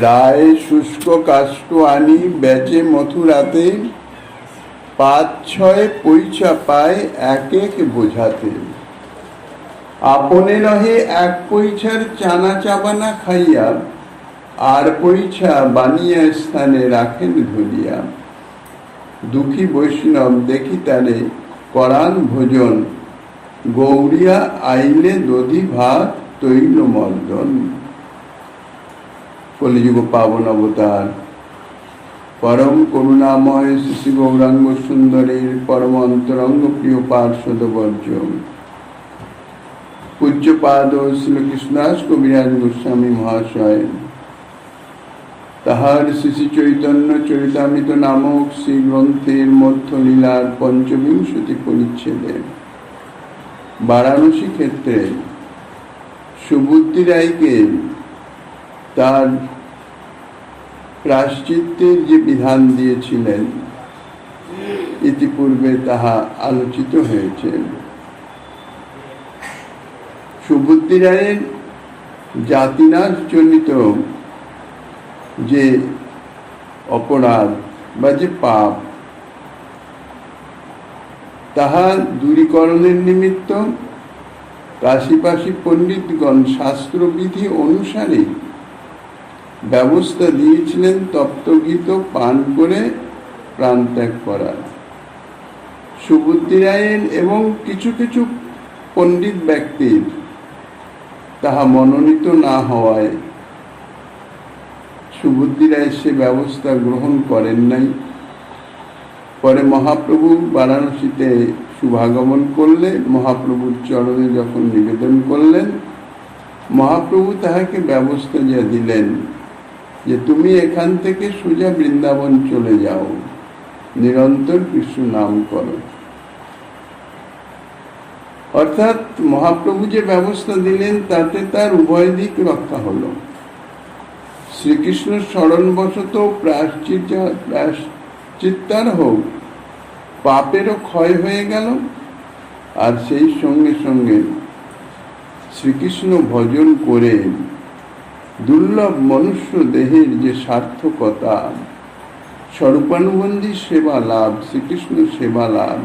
রায় শুষ্ক কাষ্ঠ আনি বেচে মথুরাতে, ৫-৬ পয়সা পায় এক এক বোঝাতে। আপনে রহে ১ পয়সার চানা চাবানা খাইয়া, আর পয়সা বানিয়া স্থানে রাখেন ধরিয়া। দুঃখী বৈষ্ণব দেখি তারে করান ভোজন, গৌরিয়া আইলে দধি ভাত তৈল মর্দন। কলিযুগ পাবন অবতার পরম করুণাময় শ্রী গৌরাঙ্গ সুন্দরীর পরম অন্তরঙ্গ প্রিয় পার্ষদ বর্জ্য পূজ্যপাদ শ্রীকৃষ্ণদাস কবিরাজ গোস্বামী মহাশয় তাহার শ্রী চৈতন্য চরিতামৃত নামক শ্রী গ্রন্থের মধ্য লীলার ৫বিংশতি পরিচ্ছেদে বারাণসী ক্ষেত্রে সুবুদ্ধি রায়কে তার প্রায়শ্চিত্তের যে বিধান দিয়েছিলেন ইতিপূর্বে তাহা আলোচিত হয়েছে। সুবুদ্ধি রায়ের জাতিনাশ জনিত যে অপরাধ বা যে পাপ তাহা দূরীকরণের নিমিত্ত কাশীবাসী পণ্ডিতগণ শাস্ত্রবিধি অনুসারে ব্যবস্থা দিয়েছিলেন তপ্তগীত পান করে প্রাণ ত্যাগ করার। সুবুদ্ধি রায়ের এবং কিছু কিছু পণ্ডিত ব্যক্তির তাহা মনোনীত না হওয়ায় সুবুদ্ধি রায় সে ব্যবস্থা গ্রহণ করেন নাই। পরে মহাপ্রভু বারাণসীতে শুভাগমন করলে মহাপ্রভুর চরণে যখন নিবেদন করলেন, মহাপ্রভু তাহাকে ব্যবস্থা যা দিলেন যে তুমি এখান থেকে সোজা বৃন্দাবন চলে যাও, নিরন্তর কৃষ্ণ নাম করো। অর্থাৎ মহাপ্রভু যে ব্যবস্থা দিলেন তাতে তার উভয় দিক রক্ষা হলো। শ্রীকৃষ্ণ স্মরণবশত প্রায়শ্চিত্তার হোক, পাপেরও ক্ষয় হয়ে গেল, আর সেই সঙ্গে সঙ্গে শ্রীকৃষ্ণ ভজন করে দুর্লভ মনুষ্য দেহের যে সার্থকতা, স্বরূপানুবন্ধী সেবা লাভ, শ্রীকৃষ্ণ সেবা লাভ,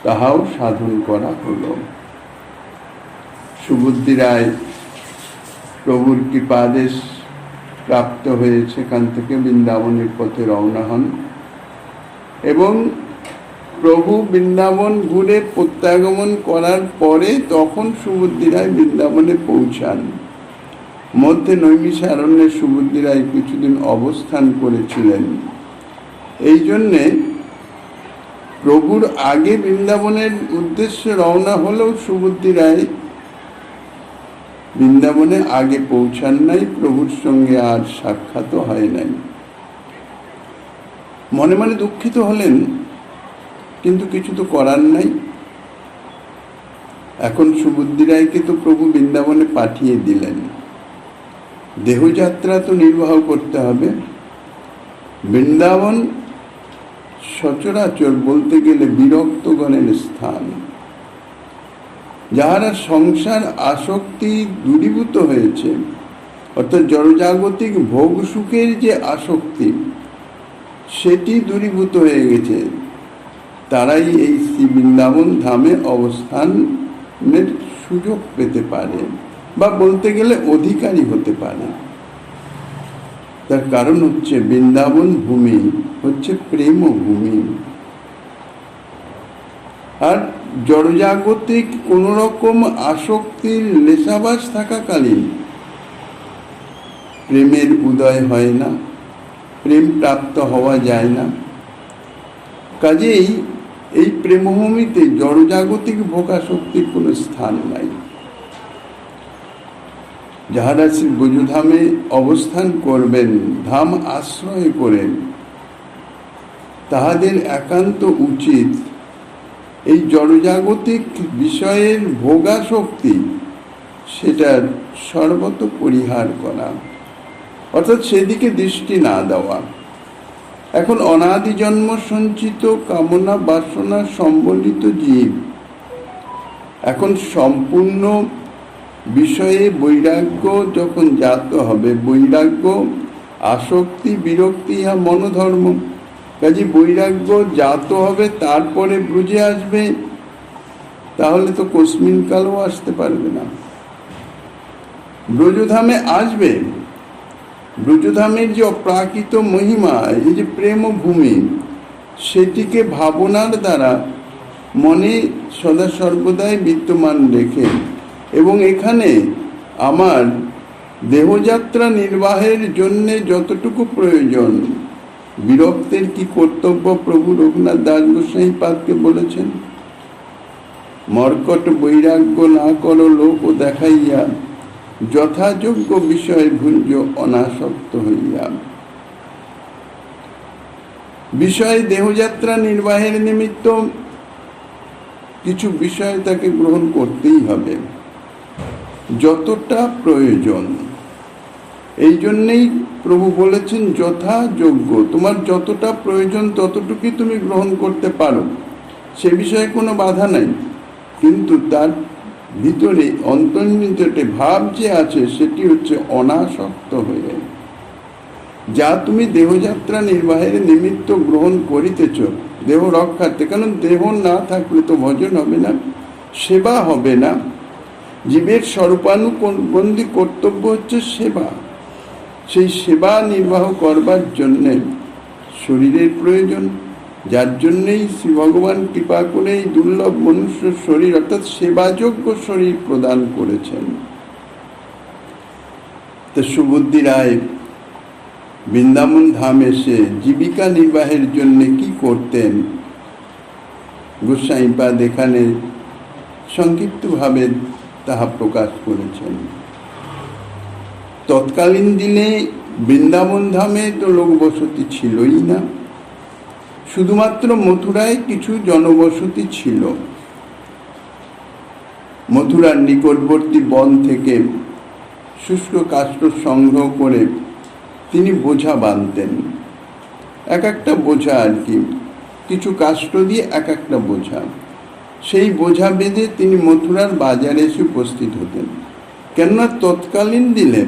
তাহাও সাধন করা হলো। সুবুদ্ধি রায় প্রভুর কৃপাদেশ প্রাপ্ত হয়ে সেখান থেকে বৃন্দাবনের পথে রওনা হন এবং প্রভু বৃন্দাবন ঘুরে প্রত্যাগমন করার পরে তখন সুবুদ্ধি রায় বৃন্দাবনে পৌঁছান। মধ্যে নৈমিষারণ্যে সুবুদ্ধি রায় কিছুদিন অবস্থান করেছিলেন। এই জন্যে প্রভুর আগে বৃন্দাবনের উদ্দেশ্যে রওনা হলেও সুবুদ্ধি রায় বৃন্দাবনে আগে পৌঁছান নাই, প্রভুর সঙ্গে আর সাক্ষাৎ হয় নাই। মনে মনে দুঃখিত হলেন, কিন্তু কিছু তো করার নাই। এখন সুবুদ্ধি রায়কে তো প্রভু বৃন্দাবনে পাঠিয়ে দিলেন, দেহযাত্রা তো নির্বাহ করতে হবে। বৃন্দাবন সচরাচর বলতে গেলে বিরক্তগণের স্থান। যাহারা সংসার আসক্তি দূরীভূত হয়েছে, অর্থাৎ জড়জাগতিক ভোগ সুখের যে আসক্তি সেটি দূরীভূত হয়ে গেছে, তারাই এই শ্রী বৃন্দাবন ধামে অবস্থানের সুযোগ পেতে পারে বা বলতে গেলে অধিকারী হতে পারে। তার কারণ হচ্ছে বৃন্দাবন ভূমি হচ্ছে প্রেম ভূমি। আর জড়জাগতিক কোন রকম আসক্তির লেশাবাস থাকাকালীন প্রেমের উদয় হয় না, প্রেম প্রাপ্ত হওয়া যায় না। কাজেই এই প্রেমভূমিতে জড়জাগতিক ভোগাসক্তির কোনো স্থান নাই। যাহারা শ্রী ব্রজধামে অবস্থান করবেন, ধাম আশ্রয় করেন, তাহাদের একান্ত উচিত এই জড়জাগতিক বিষয়ের ভোগাসক্তি সেটার সর্বত পরিহার করা, অর্থাৎ সেদিকে দৃষ্টি না দেওয়া। এখন অনাদি জন্ম সঞ্চিত কামনা বাসনা সম্বলিত জীব এখন সম্পূর্ণ বিষয়ে বৈরাগ্য যখন জাত হবে, বৈরাগ্য আসক্তি বিরক্তি ইহা মনোধর্ম, কাজে বৈরাগ্য জাত হবে, তারপরে ব্রজে আসবে, তাহলে তো কস্মিন কালেও আসতে পারবে না। ব্রজধামে আসবে, ব্রজধামের যে অপ্রাকৃত মহিমা, এই যে প্রেম ভূমি, সেটিকে ভাবনার দ্বারা মনে সদা সর্বদাই বিদ্যমান রেখে, এবং এখানে আমার দেহযাত্রা নির্বাহের জন্য যতটুকু প্রয়োজন, বিরক্তের কি কর্তব্য প্রভু রঘুনাথ দাস গোস্বামী পাদকে বলেছেন, মর্কট বৈরাগ্য না করো লোক দেখাইয়া, যথাযোগ্য বিষয় ভুঞ্জ অনাসক্ত হইয়া। বিষয় দেহযাত্রা নির্বাহের নিমিত্ত কিছু বিষয় তাকে গ্রহণ করতেই হবে, যতটা প্রয়োজন। এই জন্যেই প্রভু বলেছেন যথাযোগ্য, তোমার যতটা প্রয়োজন ততটুকুই তুমি গ্রহণ করতে পারো, সে বিষয়ে কোনো বাধা নাই। কিন্তু তার ভিতরে অন্তর্নিহিত ভাব যে আছে, সেটি হচ্ছে অনাসক্ত হয়ে, যা তুমি দেহযাত্রা নির্বাহের নিমিত্ত গ্রহণ করিতেছ দেহ রক্ষার্থে। কারণ দেহ না থাকলে তো ভজন হবে না, সেবা হবে না। জীবের স্বরূপানুবন্ধী কর্তব্য হচ্ছে সেবা। সেই সেবা নির্বাহ করবার জন্যে শরীরের প্রয়োজন, যার জন্যেই শ্রী ভগবান কৃপা করে এই দুর্লভ মনুষ্য শরীর অর্থাৎ সেবাযোগ্য শরীর প্রদান করেছেন। তো সুবুদ্ধি রায় বৃন্দাবন ধাম এসে জীবিকা নির্বাহের জন্য কি করতেন, গোস্বামীপাদ এখানে সংক্ষিপ্তভাবে তাহা প্রকাশ করেছেন। তৎকালীন দিনে বৃন্দাবন ধামে তো লোক বসতি ছিলই না, শুধুমাত্র মথুরায় কিছু জনবসতি ছিল। মথুরার নিকটবর্তী বন থেকে শুষ্ক কাষ্ঠ সংগ্রহ করে তিনি বোঝা বাঁধতেন, এক একটা বোঝা আর কি, কিছু কাষ্ঠ দিয়ে এক একটা বোঝা। সেই বোঝা বেঁধে তিনি মথুরার বাজারে এসে উপস্থিত হতেন। কেননা তৎকালীন দিনে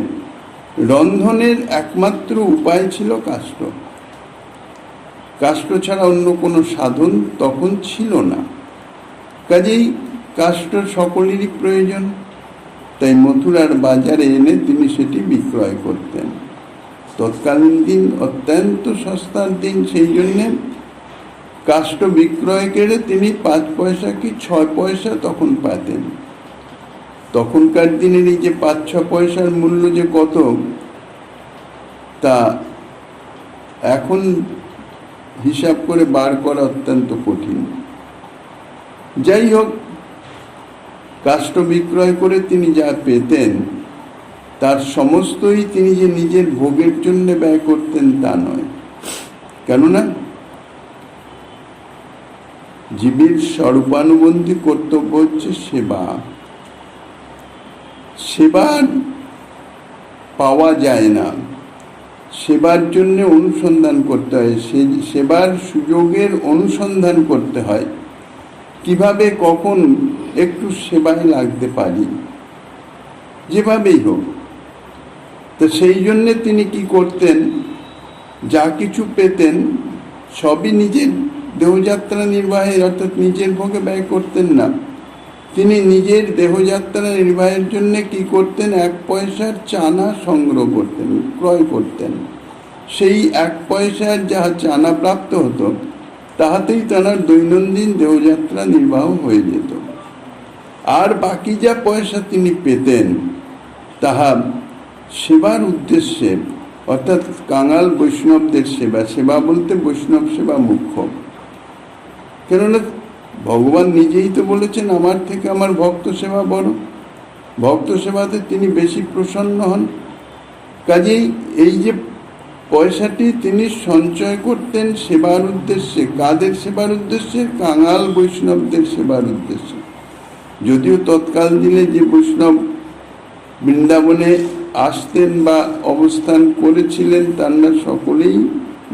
রন্ধনের একমাত্র উপায় ছিল কাষ্ঠ, কাষ্ঠ ছাড়া অন্য কোনো সাধন তখন ছিল না। কাজেই কাষ্ঠ সকলেরই প্রয়োজন, তাই মথুরার বাজারে এনে তিনি সেটি বিক্রয় করতেন। তৎকালীন দিন অত্যন্ত সস্তার দিন, সেই জন্যে কাষ্ঠ বিক্রয় করে তিনি 5 পয়সা কি 6 পয়সা তখন পাতেন। তখনকার দিনের এই যে 5-6 পয়সার মূল্য যে কত, তা এখন হিসাব করে বার করা অত্যন্ত কঠিন। যাই হোক, কাষ্ঠ বিক্রয় করে তিনি যা পেতেন তার সমস্তই তিনি যে নিজের ভোগের জন্য ব্যয় করতেন তা নয়। কেননা জীবের স্বরূপানুবন্ধী কর্তব্য হচ্ছে সেবা। সেবা পাওয়া যায় না, সেবার জন্য অনুসন্ধান করতে হয়, সেবার সুযোগের অনুসন্ধান করতে হয়, কিভাবে কখন একটু সেবায় লাগতে পারি, যেভাবেই হোক। তো সেই জন্যে তিনি কি করতেন, যা কিছু পেতেন সবই নিজের দেহযাত্রা নির্বাহের অর্থাৎ নিজের ভোগে ব্যয় করতেন না। তিনি নিজের দেহযাত্রা নির্বাহের জন্য কি করতেন, 1 পয়সার চানা সংগ্রহ করতেন, ক্রয় করতেন। সেই 1 পয়সার যা চানা প্রাপ্ত হতো তাহাতেই তাঁর দৈনন্দিন দেহযাত্রা নির্বাহ হয়ে যেত। আর বাকি যা পয়সা তিনি পেতেন তাহা সেবার উদ্দেশ্যে অর্থাৎ কাঙাল বৈষ্ণবদের সেবা, সেবা বলতে বৈষ্ণব সেবা মুখ্য। কেননা ভগবান নিজেই তো বলেছেন, আমার থেকে আমার ভক্ত সেবা বড়, ভক্ত সেবাতে তিনি বেশি প্রসন্ন হন। কাজেই এই যে পয়সাটি তিনি সঞ্চয় করতেন সেবার উদ্দেশ্যে, কাদের সেবার উদ্দেশ্যে, কাঙাল বৈষ্ণবদের সেবার উদ্দেশ্যে। যদিও তৎকাল দিনে যে বৈষ্ণব বৃন্দাবনে আসতেন বা অবস্থান করেছিলেন তারা সকলেই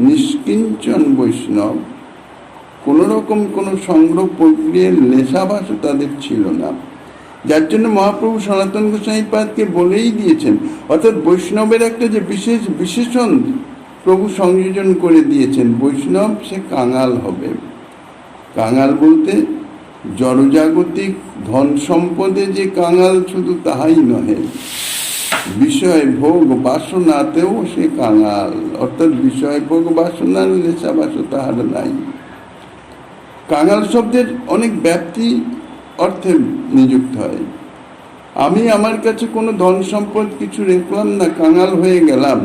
নিষ্কিঞ্চন বৈষ্ণব, কোনো রকম কোনো সংগ্রহ প্রক্রিয়ার নেশাবাসও তাদের ছিল না, যার জন্য মহাপ্রভু সনাতন গোস্বামীপাদকে বলেই দিয়েছেন, অর্থাৎ বৈষ্ণবের একটা যে বিশেষ বিশেষণ প্রভু সংযোজন করে দিয়েছেন, বৈষ্ণব সে কাঙাল হবে। কাঙাল বলতে জড়জাগতিক ধন সম্পদে যে কাঙাল শুধু তাহাই নহে, বিষয় ভোগ বাসনাতেও সে কাঙাল, অর্থাৎ বিষয় ভোগ বাসনার নেশাবাস তাহার নাই। কাঙাল শব্দের অনেক ব্যাপ্তি অর্থে নিযুক্ত হয়। আমি আমার কাছে কোনো ধন সম্পদ কিছু রাখলাম না, কাঙাল হয়ে গেলাম,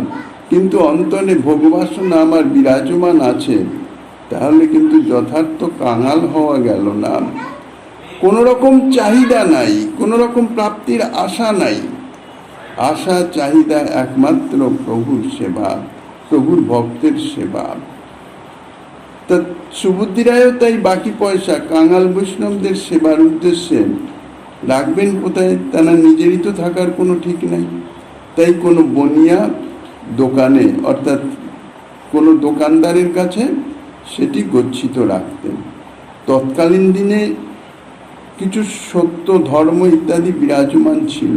কিন্তু অন্তরে ভোগবাসনা আমার বিরাজমান আছে, তাহলে কিন্তু যথার্থ কাঙাল হওয়া গেল না। কোনো রকম চাহিদা নাই, কোনো রকম প্রাপ্তির আশা নাই। আশা চাহিদা একমাত্র প্রভুর সেবা, প্রভুর ভক্তের সেবা। তা সুবুদ্ধিরায়ও তাই বাকি পয়সা কাঙাল বৈষ্ণবদের সেবার উদ্দেশ্যে রাখবেন কোথায়? তারা নিজেরই তো থাকার কোনো ঠিক নাই। তাই কোনো বনিয়া দোকানে, অর্থাৎ কোনো দোকানদারের কাছে সেটি গচ্ছিত রাখতেন। তৎকালীন দিনে কিছু সত্য ধর্ম ইত্যাদি বিরাজমান ছিল,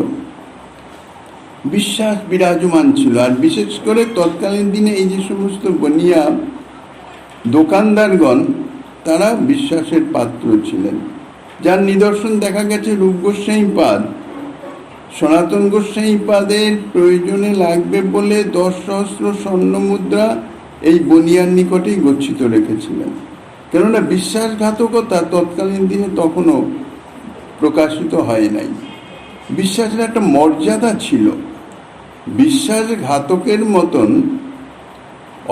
বিশ্বাস বিরাজমান ছিল। আর বিশেষ করে তৎকালীন দিনে এই যে সমস্ত বনিয়া দোকানদারগণ, তারা বিশ্বাসের পাত্র ছিলেন, যার নিদর্শন দেখা গেছে রূপ গোস্বামীপাদ সনাতন গোস্বামীপাদের প্রয়োজনে লাগবে বলে 10 সহস্র স্বর্ণ মুদ্রা এই বনিয়ার নিকটেই গচ্ছিত রেখেছিলেন। কেননা বিশ্বাসঘাতকতা তৎকালীন দিনে তখনও প্রকাশিত হয় নাই। বিশ্বাসের একটা মর্যাদা ছিল। বিশ্বাসঘাতকের মতন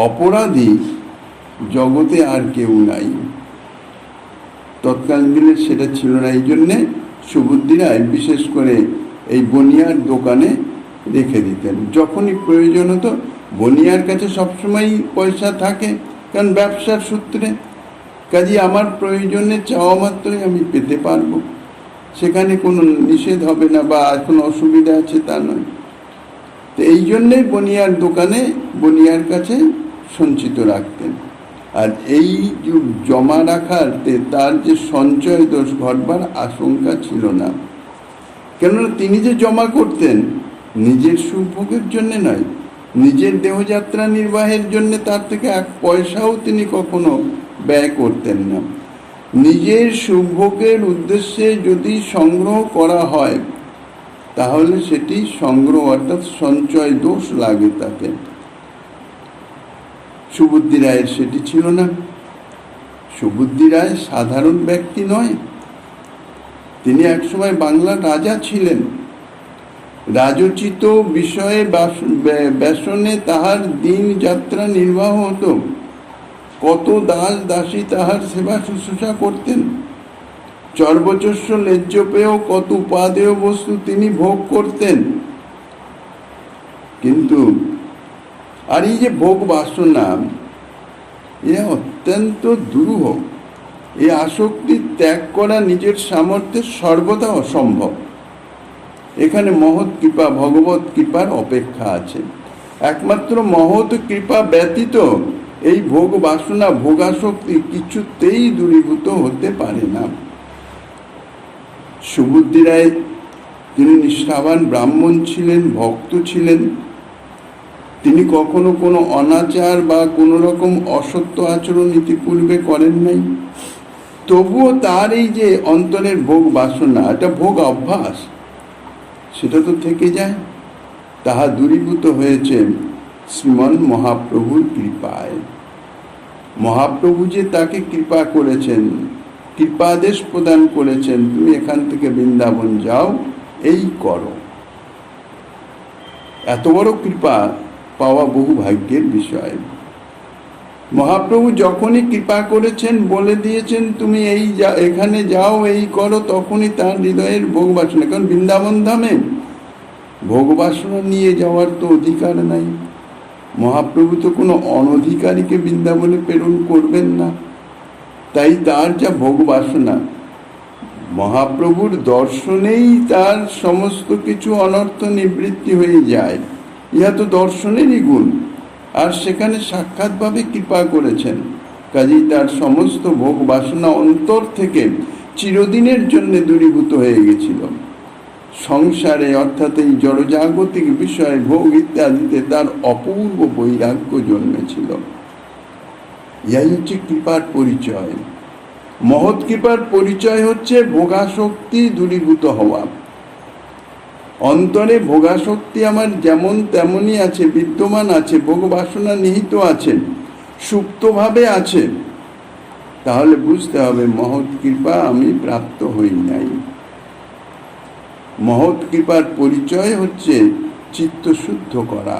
অপরাধী জগতে আর কেউ নাই। তৎকালীন দিনে সেটা ছিল না। এই জন্যে সুবুদ্ধিরায় বিশেষ করে এই বনিয়ার দোকানে রেখে দিতেন। যখনই প্রয়োজন হতো, বনিয়ার কাছে সবসময়ই পয়সা থাকে, কারণ ব্যবসার সূত্রে, কাজে আমার প্রয়োজনে চাওয়া মাত্রই আমি পেতে পারবো, সেখানে কোনো নিষেধ হবে না বা কোনো অসুবিধা আছে তা নয়। তো এই জন্যেই বনিয়ার দোকানে বনিয়ার কাছে সঞ্চিত রাখতেন। আর এই জমা রাখাতে তার যে সঞ্চয় দোষ ঘটবার আশঙ্কা ছিল না। কেননা তিনি যে জমা করতেন নিজের সুভোগের জন্য নয়, নিজের দেহযাত্রা নির্বাহের জন্য তার থেকে এক পয়সাও তিনি কখনো ব্যয় করতেন না। নিজের সুভোগের উদ্দেশ্যে যদি সংগ্রহ করা হয়, তাহলে সেটি সংগ্রহ অর্থাৎ সঞ্চয় দোষ লাগে তাতে। সুবুদ্ধিরায়ের সেটি ছিল না। সুবুদ্ধিরায় সাধারণ ব্যক্তি নয়, তিনি একসময় বাংলার রাজা ছিলেন। রাজোচিত বিষয়ে ব্যসনে তাহার দিন যাত্রা নির্বাহ হতো। কত দাস দাসী তাহার সেবা শুশ্রূষা করতেন। চর্বচস্য লেজ্জ পেয়েও কত উপাদেয় বস্তু তিনি ভোগ করতেন। কিন্তু আর এই যে ভোগ বাসনা, এ অত্যন্ত দুরূহ। এই আসক্তি ত্যাগ করা নিজের সামর্থ্যে সর্বদা অসম্ভব। এখানে মহৎ কৃপা, ভগবত কৃপার অপেক্ষা আছে। একমাত্র মহৎ কৃপা ব্যতীত এই ভোগ বাসনা, ভোগাসক্তি কিছুতেই দূরীভূত হতে পারে না। সুবুদ্ধিরায় তিনি নিষ্ঠাবান ব্রাহ্মণ ছিলেন, ভক্ত ছিলেন। তিনি কখনো কোনো অনাচার বা কোনো রকম অসত্য আচরণ ইতিপূর্বে করেন নাই। তবুও তার এই যে অন্তরের ভোগ বাসনা, এটা ভোগ অভ্যাস, সেটা তো থেকে যায়। তাহা দূরীভূত হয়েছে শ্রীমন মহাপ্রভুর কৃপায়। মহাপ্রভু যে তাকে কৃপা করেছেন, কৃপাদেশ প্রদান করেছেন, তুমি এখান থেকে বৃন্দাবন যাও, এই করো। এত বড় কৃপা পাওয়া বহু ভাগ্যের বিষয়। মহাপ্রভু যখনই কৃপা করেছেন, বলে দিয়েছেন তুমি এই এখানে যাও, এই করো, তখনই তার হৃদয়ের ভোগ বাসনা, কারণ বৃন্দাবন ধামে ভোগ বাসনা নিয়ে যাওয়ার তো অধিকার নাই। মহাপ্রভু তো কোনো অনধিকারীকে বৃন্দাবনে প্রেরণ করবেন না। তাই তার যা ভোগ বাসনা, মহাপ্রভুর দর্শনেই তার সমস্ত কিছু অনর্থ নিবৃত্তি হয়ে যায়। ইহা তো দর্শনেরই গুণ। আর সেখানে সাক্ষাৎভাবে কৃপা করেছেন। কাজেই তার সমস্ত ভোগ বাসনা অন্তর থেকে চিরদিনের জন্য দূরীভূত হয়ে গেছিল। সংসারে অর্থাৎ এই জড়জাগতিক বিষয় ভোগ ইত্যাদিতে তার অপূর্ব বৈরাগ্য জন্মেছিল। ইহাই হচ্ছে কৃপার পরিচয়। মহৎ কৃপার পরিচয় হচ্ছে ভোগাসক্তি দূরীভূত হওয়া। অন্তরে ভোগাসক্তি আমার যেমন তেমনই আছে, বিদ্যমান আছে, ভোগ বাসনা নিহিত আছে, সুপ্তভাবে আছে, তাহলে বুঝতে হবে মহৎ কৃপা আমি প্রাপ্ত হই নাই। মহৎ কৃপার পরিচয় হচ্ছে চিত্ত শুদ্ধ করা,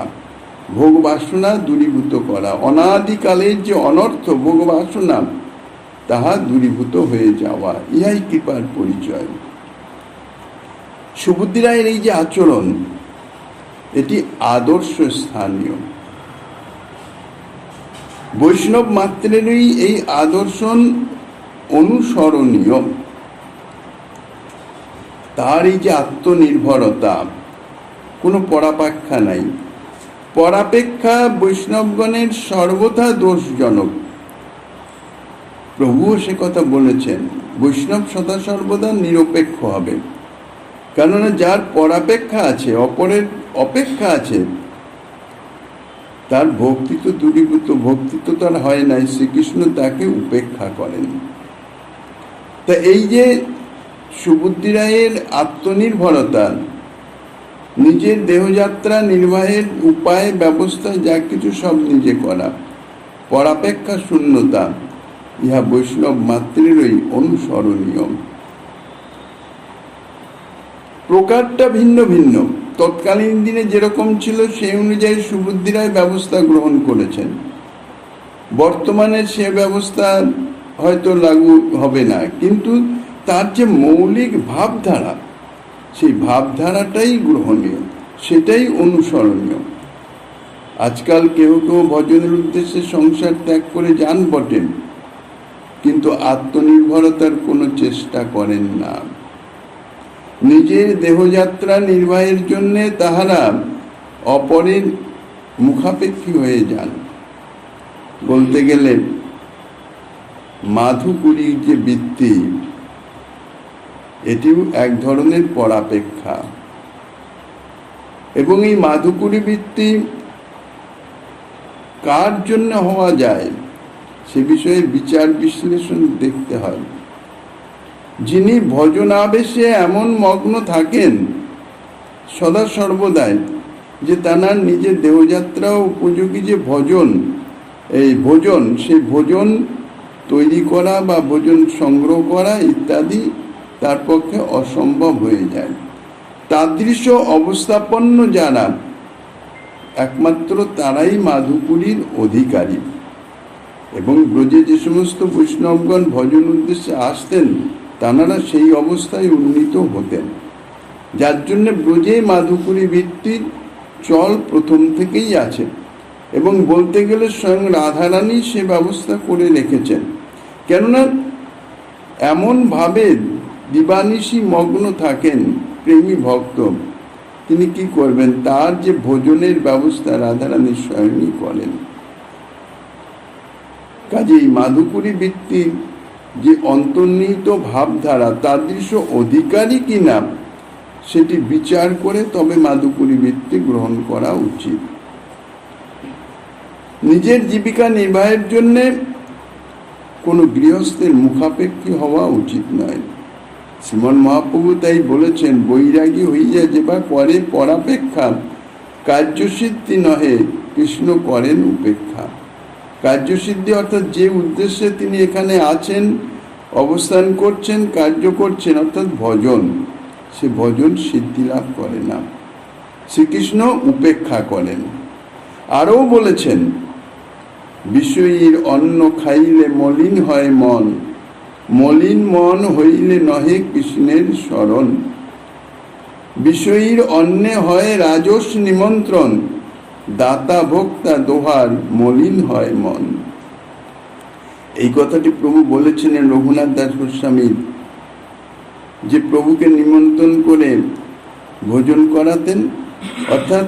ভোগ বাসনা দূরীভূত করা, অনাদিকালের যে অনর্থ ভোগ বাসনা তাহা দূরীভূত হয়ে যাওয়া, ইহাই কৃপার পরিচয়। সুবুদ্ধি রায়ের এই যে আচরণ, এটি আদর্শ স্থানীয়। বৈষ্ণব মাত্রেরই এই আদর্শন অনুসরণীয়। তার এই যে আত্মনির্ভরতা, কোনো পরাপেক্ষা নাই। পরাপেক্ষা বৈষ্ণবগণের সর্বথা দোষজনক। প্রভুও সে কথা বলেছেন, বৈষ্ণব সদা সর্বদা নিরপেক্ষ হবে। কেননা যার পরাপেক্ষা আছে, অপরের অপেক্ষা আছে, তার ভক্তি তো দূরীভূত, ভক্তি তো তার হয় নাই, শ্রীকৃষ্ণ তাকে উপেক্ষা করেন। তা এই যে সুবুদ্ধি রায়ের আত্মনির্ভরতা, নিজের দেহযাত্রা নির্বাহের উপায় ব্যবস্থা যা কিছু সব নিজে করা, পরাপেক্ষা শূন্যতা, ইহা বৈষ্ণব মাত্রেরই অনুসরণীয়। প্রকারটা ভিন্ন ভিন্ন। তৎকালীন দিনে যেরকম ছিল সেই অনুযায়ী সুবুদ্ধি রায় ব্যবস্থা গ্রহণ করেছেন। বর্তমানে সে ব্যবস্থা হয়তো লাগু হবে না, কিন্তু তার যে মৌলিক ভাবধারা, সেই ভাবধারাটাই গ্রহণীয়, সেটাই অনুসরণীয়। আজকাল কেউ কেউ ভজনের উদ্দেশ্যে সংসার ত্যাগ করে যান বটেন, কিন্তু আত্মনির্ভরতার কোনো চেষ্টা করেন না। নিজের দেহযাত্রা নির্বাহের জন্য তাহারা অপরের মুখাপেক্ষী হয়ে যান। বলতে গেলে মাধুকুরীর যে বৃত্তি, এটিও এক ধরনের পরাপেক্ষা। এবং এই মাধুকুরী বৃত্তি কার জন্য হওয়া যায় সে বিষয়ে বিচার বিশ্লেষণ দেখতে হয়। যিনি ভজনাবেশে এমন মগ্ন থাকেন সদা সর্বদাই যে তাঁর নিজের দেহযাত্রা উপযোগী যে ভোজন, সেই ভোজন তৈরি করা বা ভোজন সংগ্রহ করা ইত্যাদি তার পক্ষে অসম্ভব হয়ে যায়। তাদৃশ অবস্থাপন্ন যারা, একমাত্র তারাই মাধুপুরীর অধিকারী। এবং ব্রজে যে সমস্ত বৈষ্ণবগণ ভজন উদ্দেশ্যে আসতেন, তাঁরা সেই অবস্থায় উন্নীত হতেন, যার জন্য ব্রজে মাধুপুরী ভিত্তির চল প্রথম থেকেই আছে। এবং বলতে গেলে স্বয়ং রাধারানী সে ব্যবস্থা করে রেখেছেন। কেননা এমনভাবে দিবানিশি মগ্ন থাকেন প্রেমী ভক্ত, তিনি কি করবেন, তার যে ভোজনের ব্যবস্থা রাধারানী স্বয়ংই করেন। কাজেই মাধুপুরী বৃত্তির যে অন্তর্নিহিত ভাবধারা, তাদৃশ অধিকারী কিনা সেটি বিচার করে তবে মাধুপুরী বৃত্তি গ্রহণ করা উচিত। নিজের জীবিকা নির্বাহের জন্য কোনো গৃহস্থের মুখাপেক্ষী হওয়া উচিত নয়। শ্রীমন মহাপ্রভু তাই বলেছেন, বৈরাগী হইয়া যেবা করে পরাপেক্ষা, কার্যসিদ্ধি নহে কৃষ্ণ করেন উপেক্ষা। কার্যসিদ্ধি অর্থাৎ যে উদ্দেশ্যে তিনি এখানে আছেন, অবস্থান করছেন, কার্য করছেন, অর্থাৎ ভজন, সে ভজন সিদ্ধি লাভ করে না, শ্রীকৃষ্ণ উপেক্ষা করেন। আরও বলেছেন, বিষয়ীর অন্ন খাইলে মলিন হয় মন, মলিন মন হইলে নহে কৃষ্ণের শরণ। বিষয়ীর অন্নে হয় রাজস নিমন্ত্রণ, দাতা ভোক্তা দোহার মলিন হয় মন। এই কথাটি প্রভু বলেছিলেন রঘুনাথ দাস গোস্বামী, যে প্রভুকে নিমন্ত্রণ করে ভোজন করাতেন, অর্থাৎ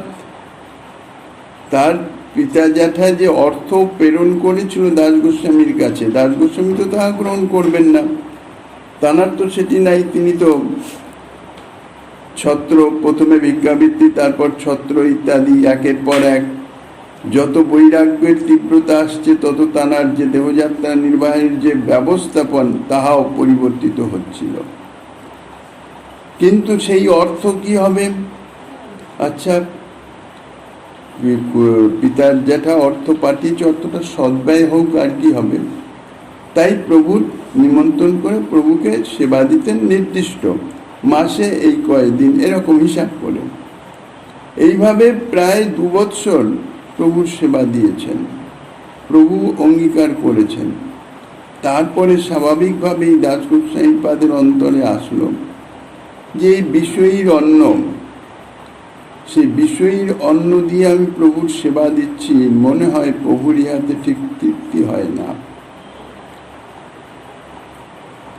তার পিতা জ্যাঠা যে অর্থ প্রেরণ করেছিল দাস গোস্বামীর কাছে, দাস গোস্বামী তো তাহা গ্রহণ করবেন না, তাঁর তো সেটি নাই। তিনি তো ছত্র, প্রথমে ভিক্ষাবৃত্তি, তারপর ছত্র ইত্যাদি একের পর এক যত বৈরাগ্যের তীব্রতা আসছে তত তাঁর যে দেহযাত্রা নির্বাহের যে ব্যবস্থাপন তাহাও পরিবর্তিত হচ্ছিল। কিন্তু সেই অর্থ কি হবে? আচ্ছা, পিতার জ্যাঠা অর্থ পাঠিয়েছে, অর্থটা সদ্ব্যয় হোক, আর কি হবে। তাই প্রভুর নিমন্ত্রণ করে প্রভুকে সেবা দিতেন নির্দিষ্ট মাসে এই কয়েকদিন, এরকম হিসাব করে। এইভাবে প্রায় 2 বৎসর প্রভুর সেবা দিয়েছেন, প্রভু অঙ্গীকার করেছেন। তারপরে স্বাভাবিকভাবেই দাস গোস্বামী পাদের অন্তরে আসলো যে এই বিষয়ীর অন্ন, সেই বিষয়ীর অন্ন দিয়ে আমি প্রভুর সেবা দিচ্ছি, মনে হয় প্রভুর ইহাতে ঠিক তৃপ্তি হয় না।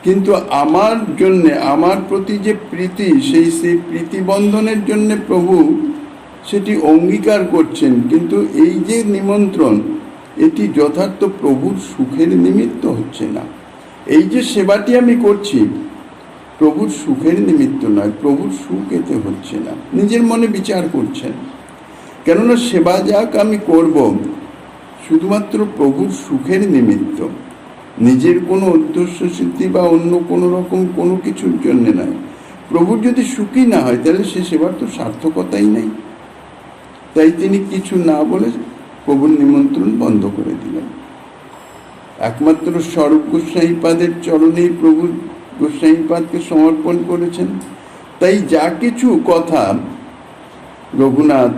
কিন্তু আমার জন্যে, আমার প্রতি যে প্রীতি, সেই প্রীতিবন্ধনের জন্য প্রভু সেটি অঙ্গীকার করছেন। কিন্তু এই যে নিমন্ত্রণ, এটি যথার্থ প্রভুর সুখের নিমিত্ত হচ্ছে না। এই যে সেবাটি আমি করছি প্রভুর সুখের নিমিত্ত নয়, প্রভুর সুখ এতে হচ্ছে না। নিজের মনে বিচার করছেন, কেননা সেবা যাক আমি করব শুধুমাত্র প্রভুর সুখের নিমিত্ত, নিজের কোনো উদ্দেশ্য সিদ্ধি বা অন্য কোনো রকম কোনো কিছুর জন্য নয়। প্রভুর যদি সুখী না হয় তাহলে সে সেবার তো সার্থকতাই নেই। তাই তিনি কিছু না বলে প্রভুর নিমন্ত্রণ বন্ধ করে দিলেন। একমাত্র স্বরূপ গোস্বামীপাদের চরণেই প্রভু গোস্বামীপাদকে সমর্পণ করেছেন। তাই যা কিছু কথা রঘুনাথ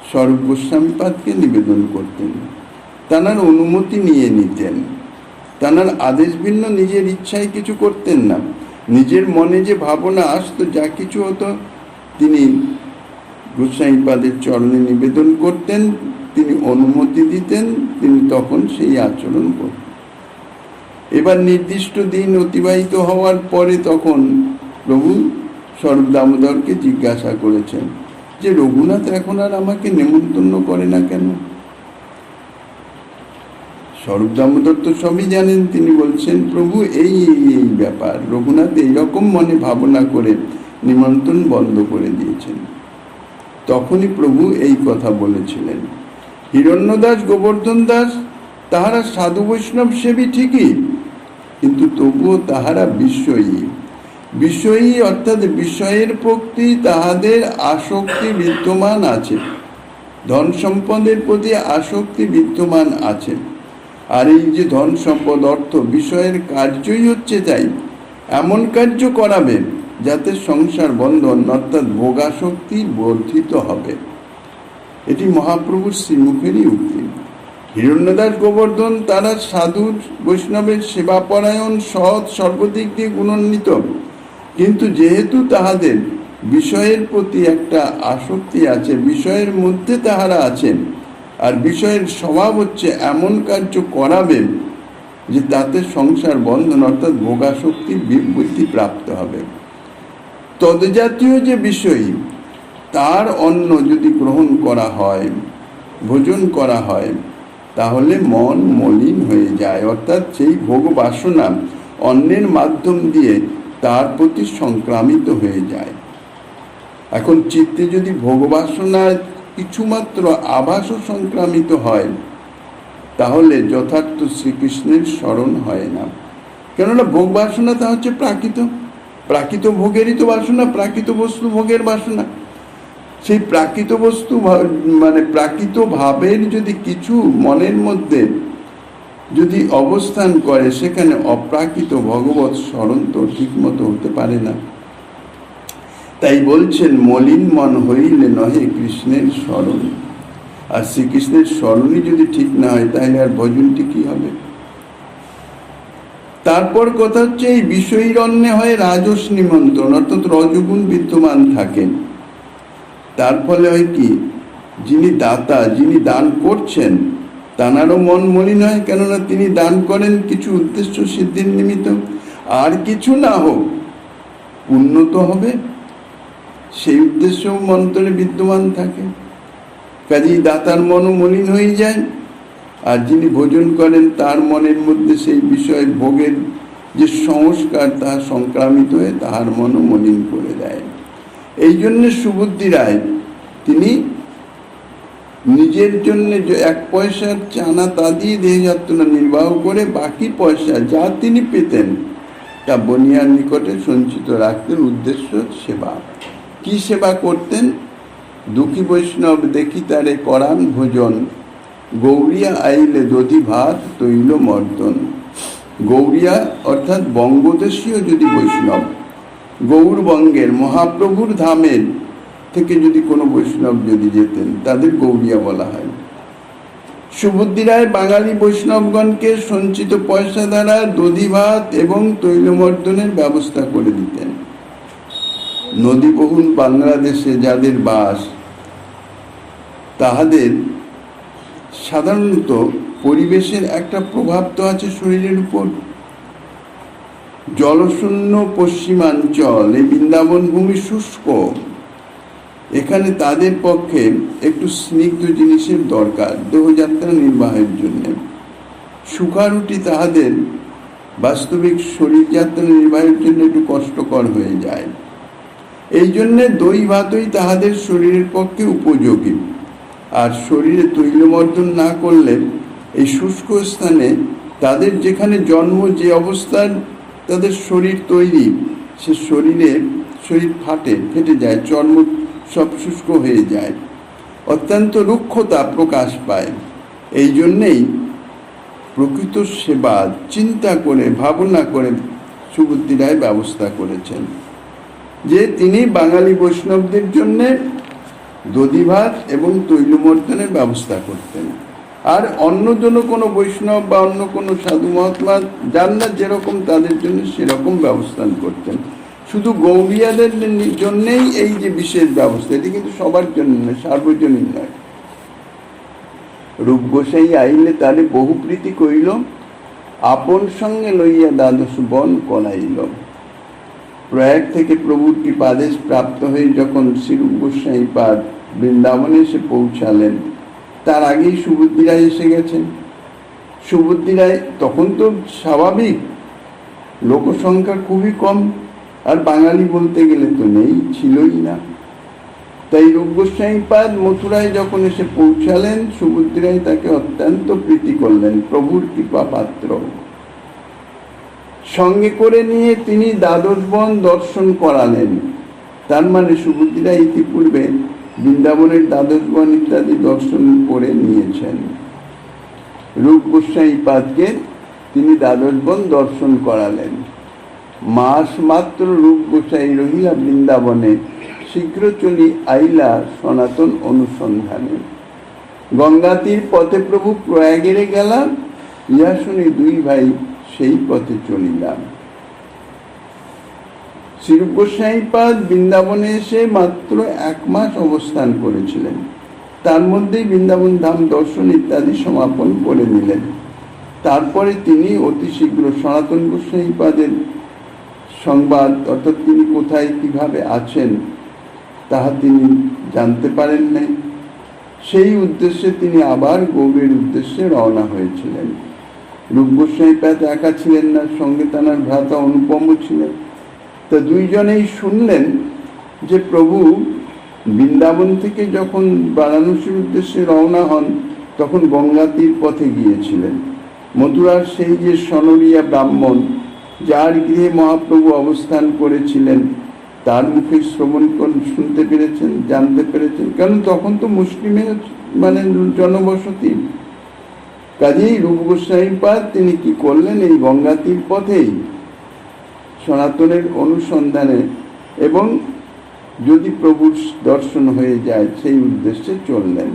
স্বরূপ গোস্বামীপাদকে নিবেদন করতেন, তাঁর অনুমতি নিয়ে নিতেন। তাঁর আদেশ ভিন্ন নিজের ইচ্ছায় কিছু করতেন না। নিজের মনে যে ভাবনা আসতো, যা কিছু হতো, তিনি গোস্বামীপাদের চরণে নিবেদন করতেন, তিনি অনুমতি দিতেন, তিনি তখন সেই আচরণ করতেন। এবার নির্দিষ্ট দিন অতিবাহিত হওয়ার পরে তখন প্রভু স্বরূপ দামোদরকে জিজ্ঞাসা করেছেন যে রঘুনাথ এখন আর আমাকে নেমন্তন্ন করে না কেন? স্বরূপ দামোদর তো সবই জানেন। তিনি বলছেন, প্রভু এই এই ব্যাপার, রঘুনাথ এইরকম মনে ভাবনা করে নিমন্ত্রণ বন্ধ করে দিয়েছেন। তখনই প্রভু এই কথা বলেছিলেন, হিরণ্যদাস, গোবর্ধন দাস তাহারা সাধু বৈষ্ণব সেবী ঠিকই, কিন্তু তবুও তাহারা বিষয়ী। বিষয়ী অর্থাৎ বিষয়ের প্রতি তাহাদের আসক্তি বিদ্যমান আছে, ধন সম্পদের প্রতি আসক্তি বিদ্যমান আছে। আর এই যে ধন সম্পদ, অর্থ, বিষয়ের কার্যই হচ্ছে তাই এমন কার্য করাবে যাতে সংসার বন্ধন অর্থাৎ ভোগাসক্তি বর্ধিত হবে। এটি মহাপ্রভুর শ্রীমুখেরই উক্তি। হিরণ্যদাস, গোবর্ধন তারা সাধু বৈষ্ণবের সেবাপরায়ণ, সৎ, সর্বদিক দিয়ে গুণান্বিত, কিন্তু যেহেতু তাহাদের বিষয়ের প্রতি একটা আসক্তি আছে, বিষয়ের মধ্যে তাহারা আছেন, আর বিষয়ের স্বভাব হচ্ছে এমন কার্য করাবেন যে তাতে সংসার বন্ধন অর্থাৎ ভোগাসক্তি বৃদ্ধি প্রাপ্ত হবে। তদ্জাতীয় যে বিষয়, তার অন্ন যদি গ্রহণ করা হয়, ভোজন করা হয়, তাহলে মন মলিন হয়ে যায়, অর্থাৎ সেই ভোগ বাসনা অন্নের মাধ্যম দিয়ে তার প্রতি সংক্রামিত হয়ে যায়। এখন চিত্তে যদি ভোগ বাসনা কিছুমাত্র আভাসও সংক্রামিত হয়, তাহলে যথার্থ শ্রীকৃষ্ণের স্মরণ হয় না। কেননা ভোগ বাসনা তা হচ্ছে প্রাকৃত ভোগেরই তো বাসনা, প্রাকৃত বস্তু ভোগের বাসনা। সেই প্রাকৃত বস্তু মানে প্রাকৃত ভাবের যদি কিছু মনের মধ্যে যদি অবস্থান করে, সেখানে অপ্রাকৃত ভগবৎ স্মরণ তো ঠিক মতো হতে পারে না। তাই বলছেন, মলিন মন হইলে নহে কৃষ্ণের স্মরণ। আর শ্রীকৃষ্ণের স্মরণই যদি ঠিক না হয়, তাহলে আর ভজনটি কি হবে? তারপর কথা হচ্ছে, এই বিষয়ীর অন্নে হয় রাজস নিমন্ত্রণ, অর্থাৎ রজগুণ বিদ্যমান থাকেন। তার ফলে হয় কি, যিনি দাতা, যিনি দান করছেন, তাঁরও মন মলিন হয়, কেননা তিনি দান করেন কিছু উদ্দেশ্য সিদ্ধির নিমিত্ত। আর কিছু না হোক, উন্নত হবে, সেই উদ্দেশ্য মন্ত্রে বিদ্যমান থাকে। কাজেই দাতার মনও মলিন হয়ে যায়, আর যিনি ভোজন করেন তার মনের মধ্যে সেই বিষয় ভোগের যে সংস্কার তাহা সংক্রামিত হয়ে তাহার মনও মলিন করে দেয়। এই জন্যে সুবুদ্ধি রায় তিনি নিজের জন্য যে 1 পয়সার চানা তা দিয়ে দেহযাত্রা নির্বাহ করে বাকি পয়সা যা তিনি পেতেন তা বনিয়ার নিকটে সঞ্চিত রাখতেন। উদ্দেশ্য সেবা। কি সেবা করতেন? দুঃখী বৈষ্ণব দেখি তারে করান ভোজন, গৌরিয়া আইলে দধি ভাত তৈল মর্দন। গৌরিয়া অর্থাৎ বঙ্গদেশীয় যদি বৈষ্ণব, গৌরবঙ্গের মহাপ্রভুর ধামের থেকে যদি কোনো বৈষ্ণব যদি যেতেন তাদের গৌরিয়া বলা হয়। সুবুদ্ধি রায় বাঙালি বৈষ্ণবগণকে সঞ্চিত পয়সা দ্বারা দধি ভাত এবং তৈলমর্দনের ব্যবস্থা করে দিতেন। নদীবহুল বাংলাদেশে যাদের বাস তাহাদের সাধারণত পরিবেশের একটা প্রভাব তো আছে শরীরের উপর। জলশূন্য পশ্চিমাঞ্চল, এই বৃন্দাবন ভূমি শুষ্ক, এখানে তাদের পক্ষে একটু স্নিগ্ধ জিনিসের দরকার দেহযাত্রা নির্বাহের জন্য। সুখারুটি তাহাদের বাস্তবিক শরীরযাত্রা নির্বাহের জন্য একটু কষ্টকর হয়ে যায়। এই জন্যে দই ভাতই তাহাদের শরীরের পক্ষে উপযোগী। আর শরীরে তৈলমর্দন না করলে এই শুষ্ক স্থানে তাদের যেখানে জন্ম, যে অবস্থার তাদের শরীর তৈরি, সে শরীর ফেটে যায়, চর্ম সব শুষ্ক হয়ে যায়, অত্যন্ত রুক্ষতা প্রকাশ পায়। এই জন্যেই প্রকৃত সেবা চিন্তা করে ভাবনা করে সুবুদ্ধি রায় ব্যবস্থা করেছেন যে তিনি বাঙালি বৈষ্ণবদের জন্যে দধি ভাত এবং তৈলমর্দনের ব্যবস্থা করতেন। আর অন্য কোনো বৈষ্ণব বা অন্য কোনো সাধু মহাত্মা যার না যেরকম তাদের জন্য সেরকম ব্যবস্থা করতেন। শুধু গৌরিয়াদের জন্যেই এই যে বিশেষ ব্যবস্থা, এটি কিন্তু সবার জন্য নয়, সার্বজনীন নয়। রূপ গোসাই আইলে তারে বহু প্রীতি কইল, আপন সঙ্গে লইয়া দ্বাদশ বন কলাইল। প্রয়াগ থেকে প্রভুর কৃপাদেশ প্রাপ্ত হয়ে যখন শ্রীরূপ গোস্বাই পাদ বৃন্দাবনে এসে পৌঁছালেন, তার আগেই সুবুদ্ধি রায় এসে গেছেন। সুবুদ্ধি রায় তখন তো স্বাভাবিক লোকসংখ্যা খুবই কম, আর বাঙালি বলতে গেলে তো নেই, ছিলই না। তাই রূপ গোস্বাই পাদ মথুরায় যখন এসে পৌঁছালেন, সুবুদ্ধি রায় তাকে অত্যন্ত প্রীতি করলেন, প্রভুর কৃপা পাত্র। সঙ্গে করে নিয়ে তিনি দ্বাদশ বন দর্শন করালেন। তার মানে সুবুদ্ধি রায় ইতিপূর্বে বৃন্দাবনের দ্বাদশ বন ইত্যাদি দর্শন করে নিয়েছেন। রূপ গোস্বাই পাদকে তিনি দ্বাদশ বন দর্শন করালেন। মাস মাত্র রূপ গোসাই রহিলা বৃন্দাবনে, শীঘ্র চলি আইলা সনাতন অনুসন্ধানে। গঙ্গাতীর পথে প্রভু প্রয়াগেরে গেলাম, ইহা শুনি দুই ভাই সেই পথে চলিলাম। শ্রীরূপ গোস্বাই পাদ বৃন্দাবনে এসে মাত্র 1 মাস অবস্থান করেছিলেন। তার মধ্যেই বৃন্দাবন ধাম দর্শন ইত্যাদি সমাপন করে নিলেন। তারপরে তিনি অতি শীঘ্র সনাতন গোস্বাই পাদের সংবাদ, অর্থাৎ তিনি কোথায় কিভাবে আছেন তাহা তিনি জানতে পারেন নাই। সেই উদ্দেশ্যে তিনি আবার গৌড়ের উদ্দেশ্যে রওনা হয়েছিলেন। রূপ গোস্বাই পাদ একা ছিলেন না, সঙ্গে তাঁর ভ্রাতা অনুপমও ছিলেন। তা দুইজনেই শুনলেন যে প্রভু বৃন্দাবন থেকে যখন বারাণসীর উদ্দেশ্যে রওনা হন তখন গঙ্গাতীর পথে গিয়েছিলেন। মথুরার সেই যে সনরিয়া ব্রাহ্মণ যার গৃহে মহাপ্রভু অবস্থান করেছিলেন তার মুখে শুনতে পেরেছেন, জানতে পেরেছেন, কারণ তখন তো মুসলিমের জনবসতি। কাজেই রূপ গোস্বাই পাদ তিনি কি করলেন, এই গঙ্গাতীর পথেই সনাতনের অনুসন্ধানে এবং যদি প্রভুর দর্শন হয়ে যায় সেই উদ্দেশ্যে চললেন।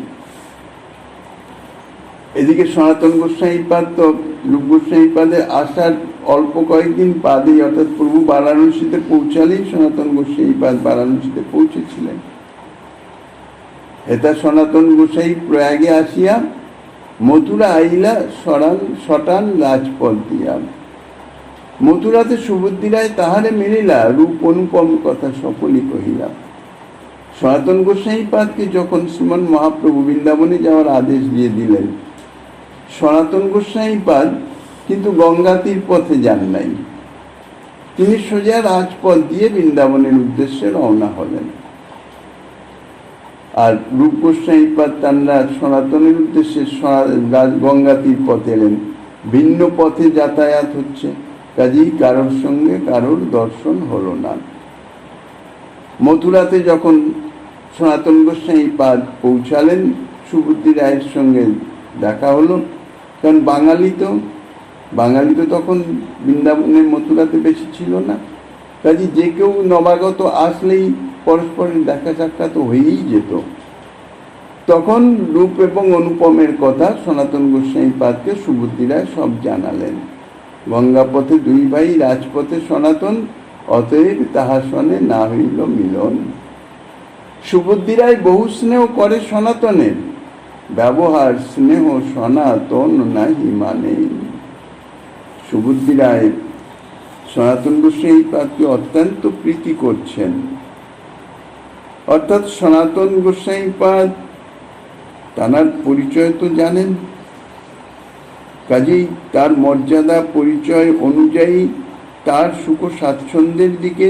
এদিকে সনাতন গোস্বাই পাদ তো রূপ গোস্বাই পাদের আসার অল্প কয়েকদিন বাদেই, অর্থাৎ প্রভু বারাণসীতে পৌঁছালেই সনাতন গোস্বাই পাদ বারাণসীতে পৌঁছেছিলেন। এটা সনাতন গোস্বাই প্রয়াগে আসিয়া মথুরা আইলা সটান রাজপথ দিয়া। মথুরাতে সুবুদ্ধি রায় তাহারে মিলিলা, রূপ অনুপম কথা সকলই কহিলা। সনাতন গোস্বামীপাদকে যখন শ্রীমন মহাপ্রভু বৃন্দাবনে যাওয়ার আদেশ দিয়ে দিলেন, সনাতন গোস্বামীপাদ কিন্তু গঙ্গাতীর পথে যান নাই, তিনি সোজা রাজপথ দিয়ে বৃন্দাবনের উদ্দেশ্যে রওনা হলেন। আর রূপ গোস্বামীপাদ তাঁরা সনাতনের উদ্দেশ্যে গঙ্গাতীর পথে এলেন। ভিন্ন পথে যাতায়াত হচ্ছে, কাজেই কারোর সঙ্গে কারোর দর্শন হলো না। মথুরাতে যখন সনাতন গোস্বামীপাদ পৌঁছালেন, সুবুদ্ধি রায়ের সঙ্গে দেখা হলো। কারণ বাঙালি তো তখন বৃন্দাবনের মথুরাতে বেশি ছিল না, কাজে যে কেউ নবাগত আসলেই পরস্পরের দেখা সাক্ষাৎ হয়েই যেত। তখন রূপ এবং অনুপমের কথা সনাতন গোস্বামীপাদকে সুবুদ্ধি রায় সব জানালেন। গঙ্গাপথে দুই ভাই, রাজপথে সনাতন, অতএব তাহার সনে না হইল মিলন। সুবুদ্ধি রায় বহু স্নেহ করে সনাতনের, ব্যবহার স্নেহ সনাতন নাহি মানে। সুবুদ্ধি রায় সনাতন গোস্বামীপাদকে অত্যন্ত প্রীতি করছেন। অর্থাৎ সনাতন গোস্বামীপাদ তাঁর পরিচয় তো জানেন, কাজেই তার মর্যাদা পরিচয় অনুযায়ী তার সুখ স্বাচ্ছন্দ্যের দিকে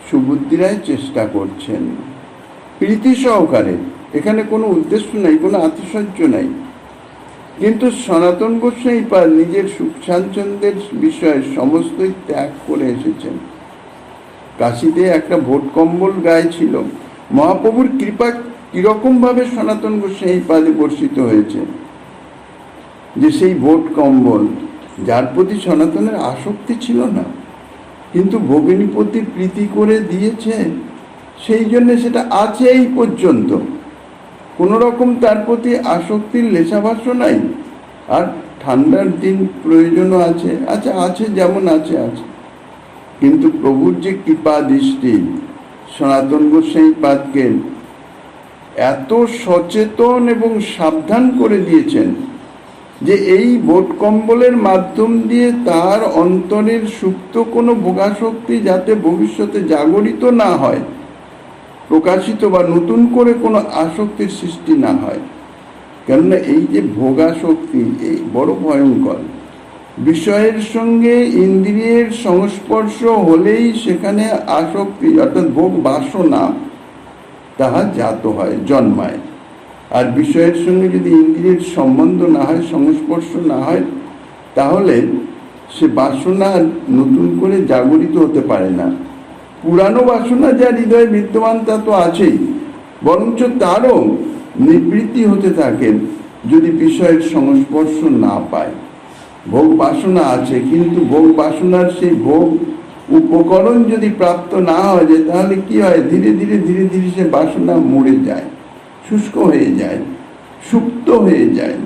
সুবুদ্ধি রায় চেষ্টা করছেন প্রীতি সহকারে। এখানে কোনো উদ্দেশ্য নাই, কোনো আতিশয্য নাই। কিন্তু সনাতন গোস্বামীপাদ নিজের সুখ স্বাচ্ছন্দ্যের বিষয়ে সমস্তই ত্যাগ করে এসেছেন। কাশীতে একটা ভোট কম্বল গায়ে ছিল। মহাপ্রভুর কৃপা কিরকম ভাবে সনাতন গোস্বামীপাদে বর্ষিত হয়েছে যে সেই ভোট কম্বল, যার প্রতি সনাতনের আসক্তি ছিল না, কিন্তু ভগিনীপতি প্রীতি করে দিয়েছে, সেই জন্য সেটা আছে এই পর্যন্ত। কোনো রকম তার প্রতি আসক্তির লেশাভাষ্য নাই। আর ঠান্ডার দিন প্রয়োজনও আছে, আচ্ছা আছে, যেমন আছে। কিন্তু প্রভুর যে কৃপা দৃষ্টি সনাতন গোস্বামীপাদকে এত সচেতন এবং সাবধান করে দিয়েছেন যে এই ভোট কম্বলের মাধ্যম দিয়ে তার অন্তরের সুপ্ত কোনো ভোগাসক্তি যাতে ভবিষ্যতে জাগরিত না হয়, প্রকাশিত বা নতুন করে কোনো আসক্তির সৃষ্টি না হয়। কেননা এই যে ভোগাসক্তি, এই বড় ভয়ঙ্কর। বিষয়ের সঙ্গে ইন্দ্রিয়ের সংস্পর্শ হলেই সেখানে আসক্তি অর্থাৎ ভোগ বাসনা তাহা জাত হয়, জন্মায়। আর বিষয়ের সঙ্গে যদি ইন্দ্রিয়ের সম্বন্ধ না হয়, সংস্পর্শ না হয়, তাহলে সে বাসনা নতুন করে জাগরিত হতে পারে না। পুরানো বাসনা যা হৃদয়ে বিদ্যমান তা তো আছেই, বরঞ্চ তারও নিবৃত্তি হতে থাকে যদি বিষয়ের সংস্পর্শ না পায়। ভোগ বাসনা আছে, কিন্তু ভোগ বাসনার সেই ভোগ উপকরণ যদি প্রাপ্ত না হয়, তাহলে কি হয়, ধীরে ধীরে ধীরে ধীরে সে বাসনা মরে যায়, শুষ্ক হয়ে যায়, সুপ্ত হয়ে যায়।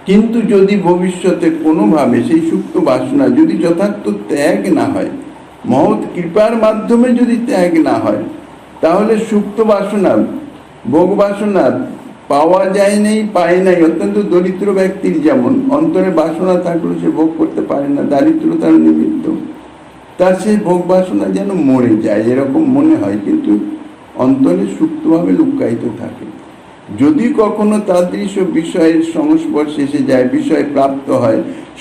কিন্তু যদি ভবিষ্যতে কোনোভাবে সেই সুপ্ত বাসনা যদি যথার্থ ত্যাগ না হয়, মহৎ কৃপার মাধ্যমে যদি ত্যাগ না হয়, তাহলে সুপ্ত বাসনা, ভোগ বাসনা পাওয়া যায় নাই, পায় নাই। অত্যন্ত দরিদ্র ব্যক্তির যেমন অন্তরে বাসনা থাকলেও সে ভোগ করতে পারে না, দারিদ্রতার নিমিত্ত তার সেই ভোগ বাসনা যেন মরে যায়, এরকম মনে হয়, কিন্তু অন্তরে সুপ্তভাবে লুকায়িত থাকে। যদি কখনো তাদৃশ বিষয়ের সংস্পর্শে এসে যায়, বিষয় প্রাপ্ত হয়,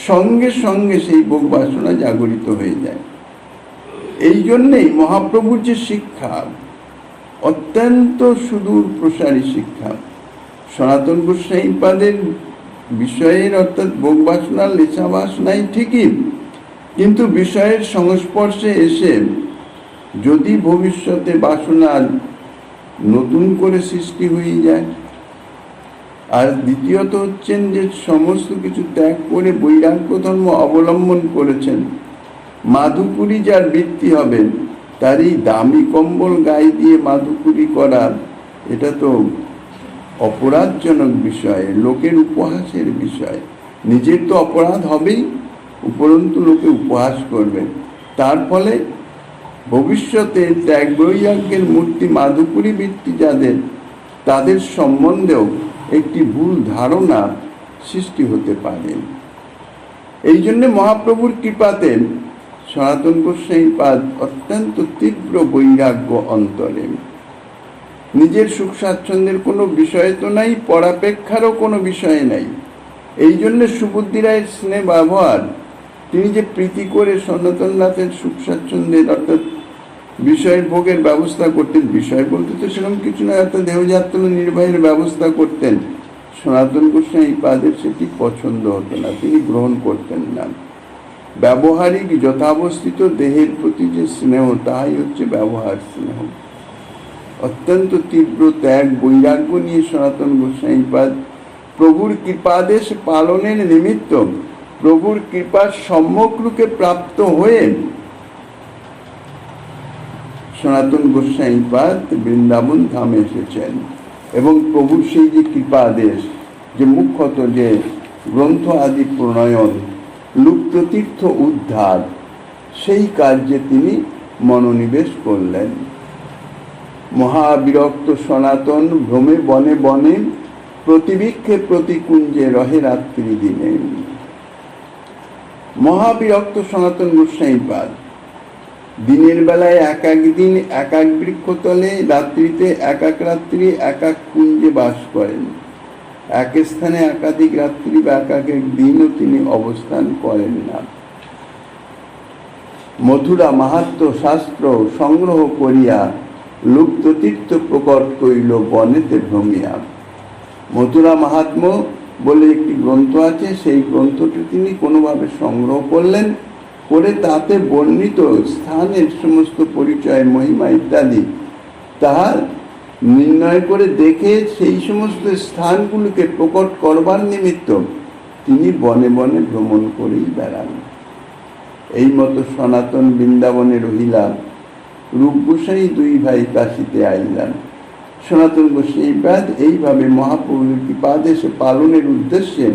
সঙ্গে সঙ্গে সেই ভোগ বাসনা জাগরিত হয়ে যায়। এই জন্যেই মহাপ্রভুর যে শিক্ষা, অত্যন্ত সুদূর প্রসারী শিক্ষা, সনাতন গোস্বামীপাদের বিষয়ের অর্থাৎ ভোগ বাসনার লেশাভাস নাই ঠিকই, কিন্তু বিষয়ের সংস্পর্শে এসে যদি ভবিষ্যতে বাসনা নতুন করে সৃষ্টি হয়ে যায়। আর দ্বিতীয়ত হচ্ছেন যে সমস্ত কিছু ত্যাগ করে বৈরাগ্য ধর্ম অবলম্বন করেছেন, মাধুপুরী যার বৃত্তি হবে, তারই দামি কম্বল গায়ে দিয়ে মাধুপুরী করা, এটা তো অপরাধজনক বিষয়, লোকের উপহাসের বিষয়। নিজের তো অপরাধ হবেই, উপরন্তু লোকে উপহাস করবে। তার ফলে ভবিষ্যতে ত্যাগ বৈরাগ্যের মূর্তি মাধুপুরী বৃত্তি যাদের, তাদের সম্বন্ধেও একটি ভুল ধারণা সৃষ্টি হতে পারে। এই জন্য মহাপ্রভুর কৃপাতে সনাতন গোস্বামীপাদ অত্যন্ত তীব্র বৈরাগ্য অন্তরে। নিজের সুখ স্বাচ্ছন্দ্যের কোনো বিষয় তো নাই, পরাপেক্ষারও কোনো বিষয় নাই। এই জন্য সুবুদ্ধি রায়ের স্নেহ ব্যবহার, তিনি যে প্রীতি করে সনাতননাথের সুখ স্বাচ্ছন্দ্যের অর্থাৎ বিষয়ের ভোগের ব্যবস্থা করতেন, বিষয় বলতে তো সেরকম কিছু নয়, অর্থাৎ দেহযাত্রা নির্বাহের ব্যবস্থা করতেন, সনাতন গোস্বামী পাদের সেটি পছন্দ হতো না, তিনি গ্রহণ করতেন না। ব্যবহারিক যথাবস্থিত দেহের প্রতি যে স্নেহ, তাহাই হচ্ছে ব্যবহার স্নেহ। অত্যন্ত তীব্র ত্যাগ বৈরাগ্য নিয়ে সনাতন গোস্বামী পাদ প্রভুর কৃপাদেশ পালনের নিমিত্ত প্রভুর কৃপার সম্যক রূপে প্রাপ্ত হয়ে সনাতন গোস্বামী পাদ বৃন্দাবন ধামে এসেছেন। এবং প্রভুর সেই যে কৃপাদেশ, যে মুখ্যত যে গ্রন্থ আদি প্রণয়ন, লুপ্ততীর্থ উদ্ধার, সেই কার্যে তিনি মনোনিবেশ করলেন। মহাবিরক্ত সনাতন ভ্রমে বনে বনে, প্রতিবীক্ষে প্রতিকুঞ্জে রহে রাত্রি দিনে। মহাবিরক্ত সনাতন গোস্বামী পাদ দিনের বেলায় এক এক দিন এক এক বৃক্ষতলে, রাত্রিতে এক এক রাত্রি এক এক কুঞ্জে বাস করেন। এক স্থানে একাধিক রাত্রি বা এক এক দিনও তিনি অবস্থান করেন না। মথুরা মাহাত্ম্য শাস্ত্র সংগ্রহ করিয়া লুপ্ত তীর্থ প্রকট করিল বনেতে ভ্রমিয়া। মথুরা মাহাত্ম্য বলে একটি গ্রন্থ আছে, সেই গ্রন্থটি তিনি কোনোভাবে সংগ্রহ করলেন, করে তাতে বর্ণিত স্থানের সমস্ত পরিচয়, মহিমা ইত্যাদি তাহার নির্ণয় করে দেখে সেই সমস্ত স্থানগুলিকে প্রকট করবার নিমিত্ত তিনি বনে বনে ভ্রমণ করেই বেড়ান। এই মতো সনাতন বৃন্দাবনে রহিলা, রূপ গোসাই দুই ভাই কাশিতে আইলাম। সনাতন গোস্বামী পাদ এইভাবে মহাপ্রভুর কৃপাদেশে পালনের উদ্দেশ্যে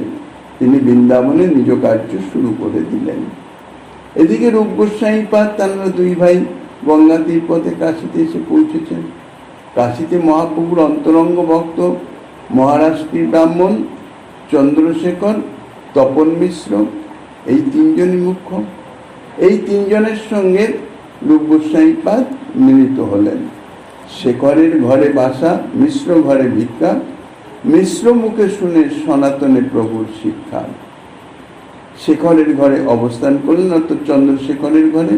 তিনি বৃন্দাবনে নিজ কার্য শুরু করে দিলেন। এদিকে রূপ গোস্বামী পাদ তাঁরা দুই ভাই গঙ্গা তীর পথে কাশিতে এসে পৌঁছেছেন। কাশিতে মহাপ্রভুর অন্তরঙ্গ ভক্ত মহারাষ্ট্রীর ব্রাহ্মণ চন্দ্রশেখর, তপন মিশ্র, এই তিনজনই মুখ্য। এই তিনজনের সঙ্গে রূপ গোস্বামী পাদ মিলিত হলেন। শেখরের ঘরে বাসা, মিশ্র ঘরে ভিক্ষা, মিশ্র মুখে শুনে সনাতনে প্রভুর শিক্ষা। শেখরের ঘরে অবস্থান করলেন, অর্থাৎ চন্দ্রশেখরের ঘরে,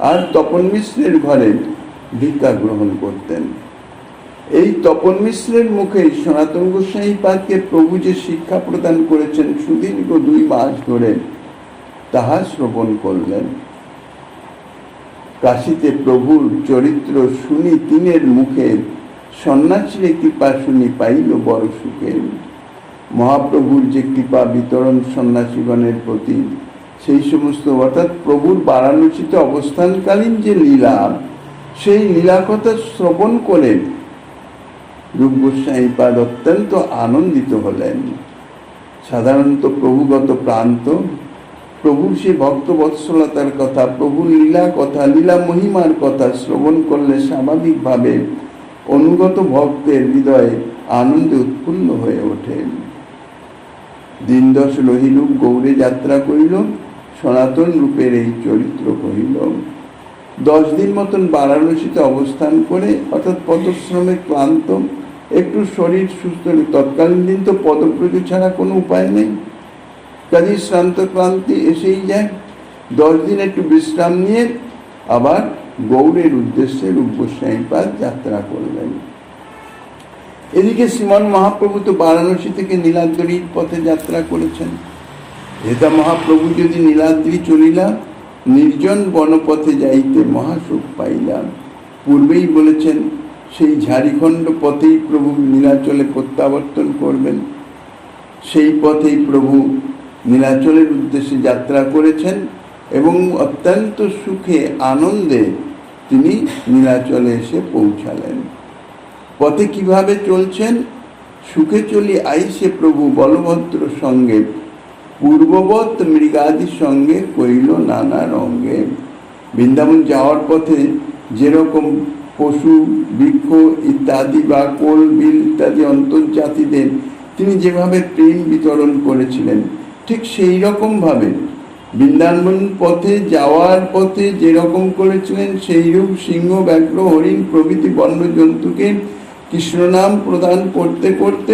আর তপন মিশ্রের ঘরে ভিক্ষা গ্রহণ করতেন। এই তপন মিশ্রের মুখেই সনাতন গোস্বামী পাদকে প্রভু যে শিক্ষা প্রদান করেছেন সুদীর্ঘ 2 মাস ধরে, তাহা শ্রবণ করলেন। কাশীতে প্রভুর চরিত্র শুনি তিনের মুখে, সন্ন্যাসীর কৃপা শুনি পাইল বড় সুখে। মহাপ্রভুর যে কৃপা বিতরণ সন্ন্যাসীগণের প্রতি, সেই সমস্ত অর্থাৎ প্রভুর বারাণসীতে অবস্থানকালীন যে লীলা, সেই লীলা কথা শ্রবণ করে রূপ গোস্বামী পাদ অত্যন্ত আনন্দিত হলেন। সাধারণত প্রভুগত প্রান্ত, প্রভুর সে ভক্ত বৎসলতার কথা, প্রভুর লীলা কথা, লীলা মহিমার কথা শ্রবণ করলে স্বাভাবিকভাবে অনুগত ভক্তের হৃদয়ে আনন্দে উৎফুল্ল হয়ে ওঠে। দিন 10 রহিলুক গৌড়ে যাত্রা করিল, সনাতন রূপের এই চরিত্র কহিল। 10 দিন মতন বারাণসীতে অবস্থান করে, অর্থাৎ পদশ্রমে ক্লান্ত, একটু শরীর সুস্থ, তৎকালীন দিন তো পদব্রজ ছাড়া কোনো উপায় নেই, কাজে শ্রান্ত ক্লান্তি এসেই যায়। 10 দিন একটু বিশ্রাম নিয়ে আবার গৌড়ের উদ্দেশ্যে রূপ গোস্বামী পাদ যাত্রা করলেন। এদিকে শ্রীমান মহাপ্রভু তো বারাণসী থেকে নীলাদ্রির পথে যাত্রা করেছেন। হেতা মহাপ্রভু যদি নীলাদ্রি চলিলা, নির্জন বনপথে যাইতে মহাসুখ পাইলাম। পূর্বেই বলেছেন সেই ঝাড়িখণ্ড পথেই প্রভু নীলাচলে প্রত্যাবর্তন করবেন। সেই পথেই প্রভু নীলাচলের উদ্দেশ্যে যাত্রা করেছেন এবং অত্যন্ত সুখে আনন্দে তিনি নীলাচলে এসে পৌঁছালেন। পথে কিভাবে চলছেন? সুখে চলি আইসে প্রভু বলভদ্র সঙ্গে, পূর্ববৎ মৃগাদির সঙ্গে কইল নানা রঙ্গে। বৃন্দাবন যাওয়ার পথে যেরকম পশু, বৃক্ষ ইত্যাদি বা কোল, বিল ইত্যাদি অন্তর্জাতিদের তিনি যেভাবে প্রেম বিতরণ করেছিলেন, ঠিক সেই রকম ভাবে বৃন্দাবন পথে যাওয়ার পথে যেরকম করেছিলেন, সেইরূপ সিংহ, ব্যাঘ্র, হরিণ প্রভৃতি বন্য জন্তুকে কৃষ্ণ নাম প্রদান করতে করতে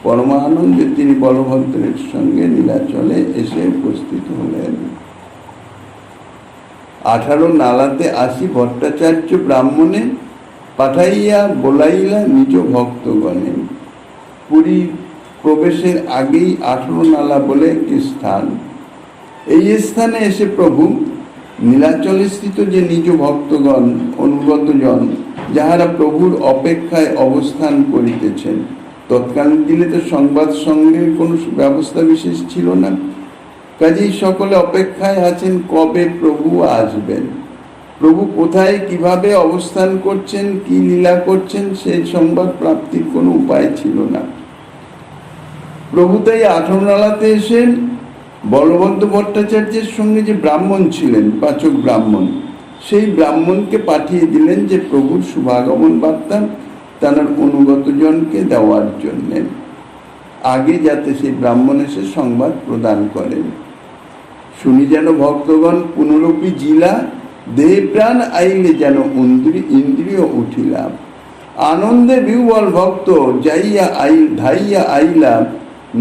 পরমানন্দে তিনি বলভদ্রের সঙ্গে নীলাচলে এসে উপস্থিত হলেন। 18 নালাতে আসি ভট্টাচার্য ব্রাহ্মণে পাঠাইয়া বলাইলা নিজ ভক্তগণে। পুরী প্রবেশের আগেই 18 নালা বলে একটি স্থান। এই স্থানে এসে প্রভু নীলাচলে স্থিত যে নিজ ভক্তগণ অনুগতজন যাহারা প্রভুর অপেক্ষায় অবস্থান করিতেছেন, তৎকালীন দিনে তো সংবাদ সংগ্রহের কোনো ব্যবস্থা বিশেষ ছিল না, কাজেই সকলে অপেক্ষায় আছেন কবে প্রভু আসবেন, প্রভু কোথায় কিভাবে অবস্থান করছেন, কি লীলা করছেন সেই সংবাদ প্রাপ্তির কোনো উপায় ছিল না। প্রভু তাই 18 নালাতে এসে বলভদ্র ভট্টাচার্যের সঙ্গে যে ব্রাহ্মণ ছিলেন, পাচক ব্রাহ্মণ, সেই ব্রাহ্মণকে পাঠিয়ে দিলেন যে প্রভুর শুভাগমন বার্তা তার অনুগত জনকে দেওয়ার জন্য, আগে যাতে সেই ব্রাহ্মণ এসে সংবাদ প্রদান করেন। শুনি যেন ভক্তগণ পুনরূপী জিলা, দেহ প্রাণ আইলে যেন ইন্দ্রিয় উঠিলা, আনন্দে বিহ্বল ভক্ত যাইয়া ধাইয়া আইলা,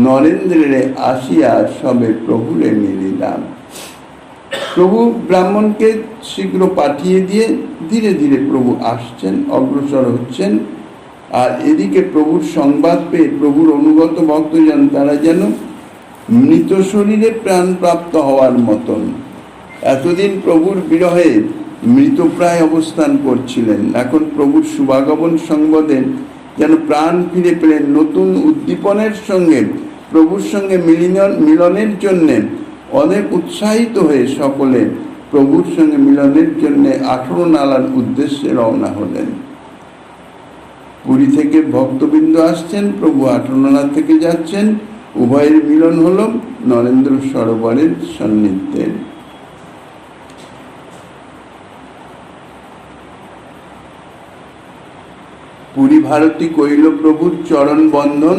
নরেন্দ্রে আসিয়া সবে প্রভুরে মিলিলাম। প্রভু ব্রাহ্মণকে শীঘ্র পাঠিয়ে দিয়ে ধীরে ধীরে প্রভু আসছেন, অগ্রসর হচ্ছেন। আর এদিকে প্রভুর সংবাদ পেয়ে প্রভুর অনুগত ভক্তজন তারা যেন মৃত শরীরে প্রাণ প্রাপ্ত হওয়ার মতন এতদিন প্রভুর বিরহে মৃতপ্রায় অবস্থান করছিলেন, এখন প্রভুর শুভাগমন সংবাদে যেন প্রাণ ফিরে পেলেন। নতুন উদ্দীপনের সঙ্গে প্রভুর সঙ্গে মিলনের জন্য অনেক উৎসাহিত হয়ে সকলে প্রভুর সঙ্গে মিলনের জন্য 18 নালার উদ্দেশ্যে রওনা হলেন। পুরী থেকে ভক্তবৃন্দ আসছেন, প্রভু 18 নালা থেকে যাচ্ছেন, উভয়ের মিলন হল নরেন্দ্র সরোবরের সান্নিধ্যে। পুরী ভারতী কইল প্রভুর চরণ বন্ধন,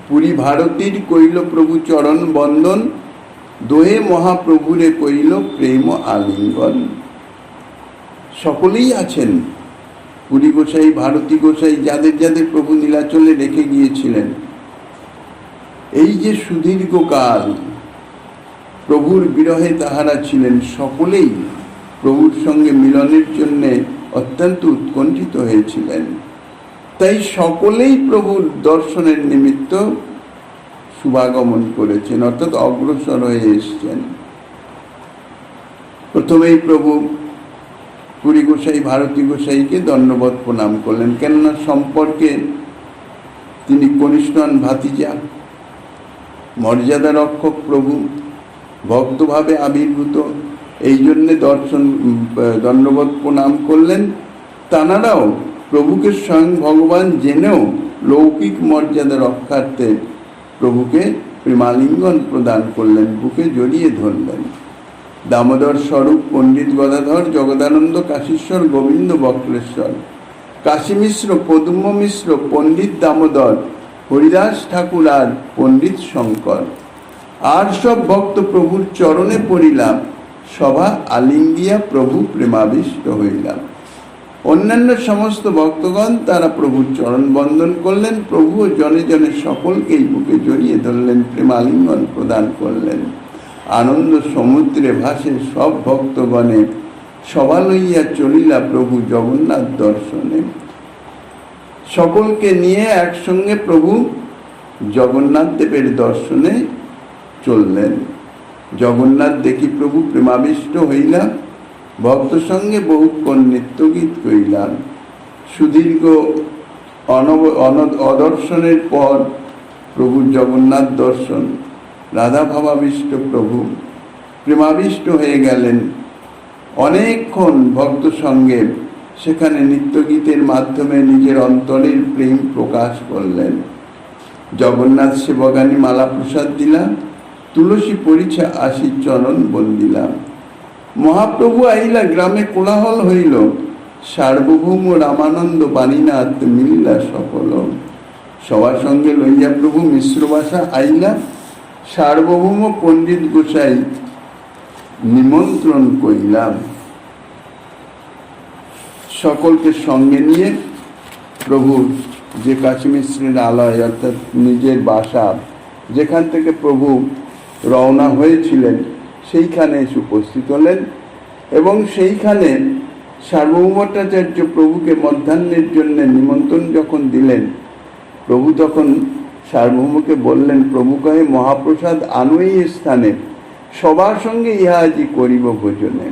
পুরী ভারতীর কইল প্রভু চরণ বন্ধন, দোহে মহাপ্রভুরে কইল প্রেম আলিঙ্গন। সকলেই আছেন, পুরী গোসাই, ভারতী গোসাই, যাদের যাদের প্রভু নীলাচলে রেখে গিয়েছিলেন। এই যে সুদীর্ঘকাল প্রভুর বিরহে তাহারা ছিলেন, সকলেই প্রভুর সঙ্গে মিলনের জন্য অত্যন্ত উৎকণ্ঠিত হয়েছিলেন। তাই সকলেই প্রভুর দর্শনের নিমিত্ত শুভাগমন করেছেন, অর্থাৎ অগ্রসর হয়ে এসছেন। প্রথমেই প্রভু পুরী গোসাই ভারতী গোসাইকে দণ্ডবৎ প্রণাম করলেন, কেননা সম্পর্কে তিনি কনিষ্ঠন ভাতিজা, মর্যাদা রক্ষক প্রভু, ভক্তভাবে আবির্ভূত, এই জন্যে দণ্ডবৎ প্রণাম করলেন। তাঁরাও প্রভুকে স্বয়ং ভগবান জেনেও লৌকিক মর্যাদা রক্ষার্থে প্রভুকে প্রেমালিঙ্গন প্রদান করলেন, বুকে জড়িয়ে ধরলেন। দামোদর স্বরূপ পণ্ডিত গদাধর, জগদানন্দ কাশীশ্বর, গোবিন্দ বক্রেশ্বর, কাশী মিশ্র, পদ্ম মিশ্র, পণ্ডিত দামোদর, হরিদাস ঠাকুর আর পণ্ডিত শঙ্কর, আর সব ভক্ত প্রভুর চরণে পড়িলাম, সভা আলিঙ্গিয়া প্রভু প্রেমাবিষ্ট হইলাম। অন্যান্য সমস্ত ভক্তগণ তারা প্রভুর চরণ বন্দন করলেন, প্রভু জনে জনে সকলকেই বুকে জড়িয়ে ধরলেন, প্রেমালিঙ্গন প্রদান করলেন। আনন্দ সমুদ্রে ভাসে সব ভক্তগণে, সভা লইয়া চলিলা প্রভু জগন্নাথ দর্শনে। সকলকে নিয়ে একসঙ্গে প্রভু জগন্নাথ দেবের দর্শনে চললেন। জগন্নাথ দেখি প্রভু প্রেমাবিষ্ট হইলা, ভক্ত সঙ্গে বহুক্ষণ নৃত্যগীত করিলাম। সুদীর্ঘ অদর্শনের পর প্রভু জগন্নাথ দর্শন, রাধা ভাবাবিষ্ট প্রভু প্রেমাবিষ্ট হয়ে গেলেন। অনেকক্ষণ ভক্ত সঙ্গে সেখানে নৃত্যগীতের মাধ্যমে নিজের অন্তরের প্রেম প্রকাশ করলেন। জগন্নাথ সেবগানী মালা প্রসাদ দিলাম, তুলসী পরিছা আশি চরণ বন্দিলাম। মহাপ্রভু আইলা গ্রামে কোলাহল হইল, সার্বভৌম রামানন্দ বাণীনাথ মিলিলা সকল। সবার সঙ্গে লইয়া প্রভু মিশ্র ভাষা আইলা, সার্বভৌম পণ্ডিত গোসাই নিমন্ত্রণ করিলাম। সকলকে সঙ্গে নিয়ে প্রভু যে কাশীমিশ্রের আলয় অর্থাৎ নিজের বাসা, যেখান থেকে প্রভু রওনা হয়েছিলেন, সেইখানে এসে উপস্থিত হলেন। এবং সেইখানে সার্বভৌমভট্টাচার্য প্রভুকে মধ্যাহ্নের জন্য নিমন্ত্রণ যখন দিলেন, প্রভু তখন সার্বভৌমকে বললেন, প্রভু কহে মহাপ্রসাদ আনো এই স্থানে, সবার সঙ্গে ইহা আজি করিব ভোজনে।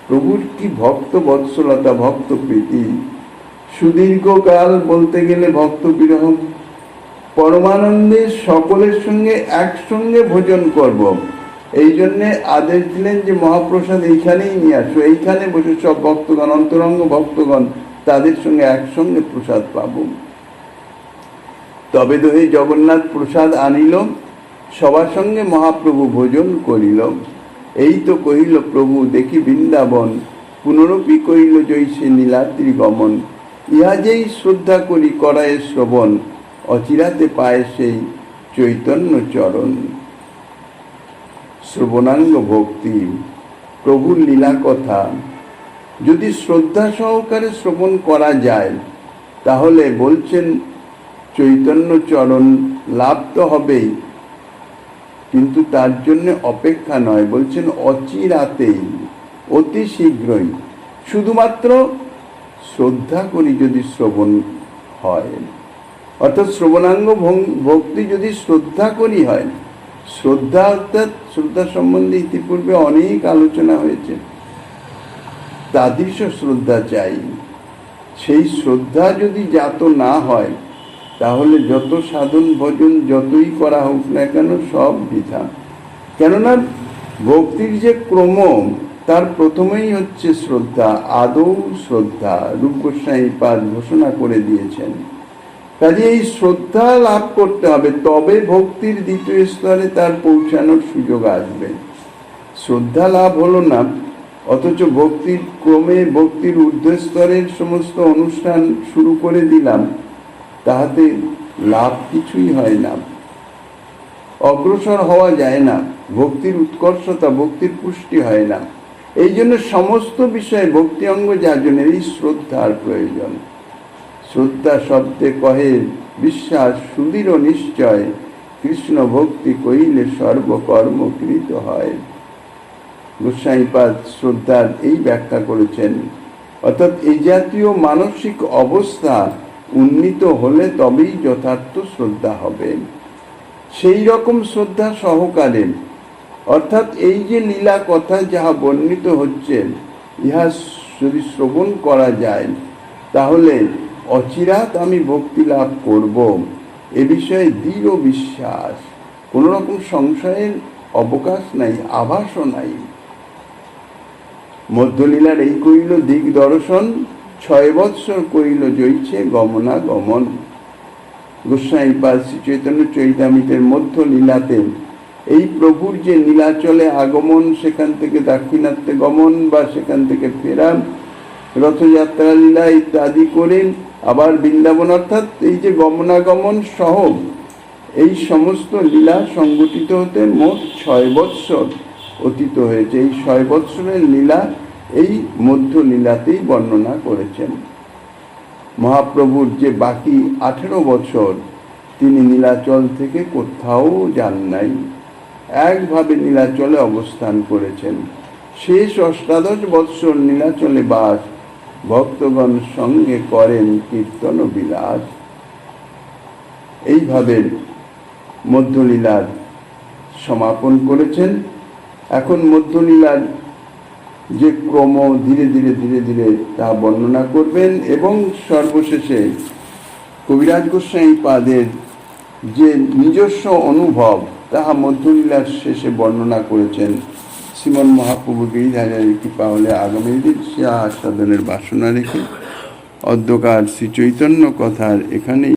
প্রভুর কি ভক্ত বৎসলতা, ভক্ত প্রীতি, সুদীর্ঘকাল বলতে গেলে ভক্ত বিরহ, পরমানন্দে সকলের সঙ্গে একসঙ্গে ভোজন করব। এই জন্যে আদেশ দিলেন যে মহাপ্রসাদ এইখানেই নিয়ে আসো, এইখানে বসে সব ভক্তগণ, অন্তরঙ্গ ভক্তগণ তাদের সঙ্গে একসঙ্গে প্রসাদ পাব। তবে দহে জগন্নাথ প্রসাদ আনিল, সবার সঙ্গে মহাপ্রভু ভোজন করিল। এই তো কহিল প্রভু দেখি বৃন্দাবন, পুনরপি কহিল জৈসে নীলাদ্রি গমন। ইহা যেই শ্রদ্ধা করি করায় শ্রবণ, অচিরাতে পায় সেই চৈতন্য চরণ। শ্রবণাঙ্গ ভক্তি, প্রভুর লীলা কথা যদি শ্রদ্ধা সহকারে শ্রবণ করা যায়, তাহলে বলছেন চৈতন্য চরণ লাভ তো হবেই, কিন্তু তার জন্য অপেক্ষা নয়, বলছেন অচিরাতেই, অতি শীঘ্রই। শুধুমাত্র শ্রদ্ধা করি যদি শ্রবণ হয়, অর্থাৎ শ্রবণাঙ্গ ভক্তি যদি শ্রদ্ধা করি হয়। শ্রদ্ধা অর্থাৎ শ্রদ্ধা সম্বন্ধে ইতিপূর্বে অনেক আলোচনা হয়েছে। তাদৃশ শ্রদ্ধা চাই। সেই শ্রদ্ধা যদি জাত না হয়, তাহলে যত সাধন ভজন যতই করা হোক না কেন সব বৃথা। কেননা ভক্তির যে ক্রম, তার প্রথমেই হচ্ছে শ্রদ্ধা, আদৌ শ্রদ্ধা। রূপ গোস্বামী পাদ ঘোষণা করে দিয়েছেন। কাজে এই শ্রদ্ধা লাভ করতে হবে, তবে ভক্তির দ্বিতীয় স্তরে তার পৌঁছানোর সুযোগ আসবে। শ্রদ্ধা লাভ হলো না, অথচ ভক্তির ক্রমে ভক্তির ঊর্ধ্বস্তরের সমস্ত অনুষ্ঠান শুরু করে দিলাম, তাহাতে লাভ কিছুই হয় না, অগ্রসর হওয়া যায় না, ভক্তির উৎকর্ষতা, ভক্তির পুষ্টি হয় না। এই জন্য সমস্ত বিষয়ে ভক্তি অঙ্গ যাজনের এই শ্রদ্ধার প্রয়োজন। শ্রদ্ধা শব্দে কহে বিশ্বাস সুদৃঢ় নিশ্চয়, কৃষ্ণ ভক্তি কইলে সর্বকর্ম কৃত হয়। গোস্বামীপাদ শ্রদ্ধার এই ব্যাখ্যা করেছেন। অর্থাৎ এই জাতীয় মানসিক অবস্থা উন্নীত হলে তবেই যথার্থ শ্রদ্ধা হবে। সেই রকম শ্রদ্ধা সহকারে, অর্থাৎ এই যে লীলা কথা যাহা বর্ণিত হচ্ছে, ইহা যদি শ্রবণ করা যায়, তাহলে অচিরাত আমি ভক্তি লাভ করব, এ বিষয়ে দৃঢ় বিশ্বাস, কোন রকম সংশয়ের অবকাশ নাই, আভাসও নাই। মধ্যলীলার এই কইল দিক দর্শন, 6 বৎসর কইল জৈছে গমনাগমন। গোস্বামীপাদ শ্রী চৈতন্য চরিতামৃতের মধ্য লীলাতে এই প্রভুর যে নীলাচলে আগমন, সেখান থেকে দাক্ষিণাত্যে গমন বা সেখান থেকে ফেরা, রথযাত্রা লীলা ইত্যাদি করে আবার বৃন্দাবন, অর্থাৎ এই যে গমনাগমন সহ এই সমস্ত লীলা সংগঠিত হতে মোট 6 বৎসর অতীত হয়েছে। এই 6 বৎসরের লীলা এই মধ্য লীলাতেই বর্ণনা করেছেন। মহাপ্রভুর যে বাকি 18 বছর তিনি নীলাচল থেকে কোথাও যান নাই, একভাবে নীলাচলে অবস্থান করেছেন। শেষ 18 বৎসর নীলাচলে বাস, ভক্তগণ সঙ্গে করেন কীর্তন বিলাস। এইভাবে মধ্যলীলার সমাপন করেছেন। এখন মধ্যলীলার যে ক্রম ধীরে ধীরে ধীরে ধীরে তা বর্ণনা করবেন, এবং সর্বশেষে কবিরাজ গোস্বামী পাদের যে নিজস্ব অনুভব তাহা মধ্যলীলার শেষে বর্ণনা করেছেন। শ্রীমন মহাপ্রভু গিরিধারের কৃপা হলে আগামী দিন সে আস্বাদনের বাসনা রেখে অদ্যকার শ্রী চৈতন্য কথার এখানেই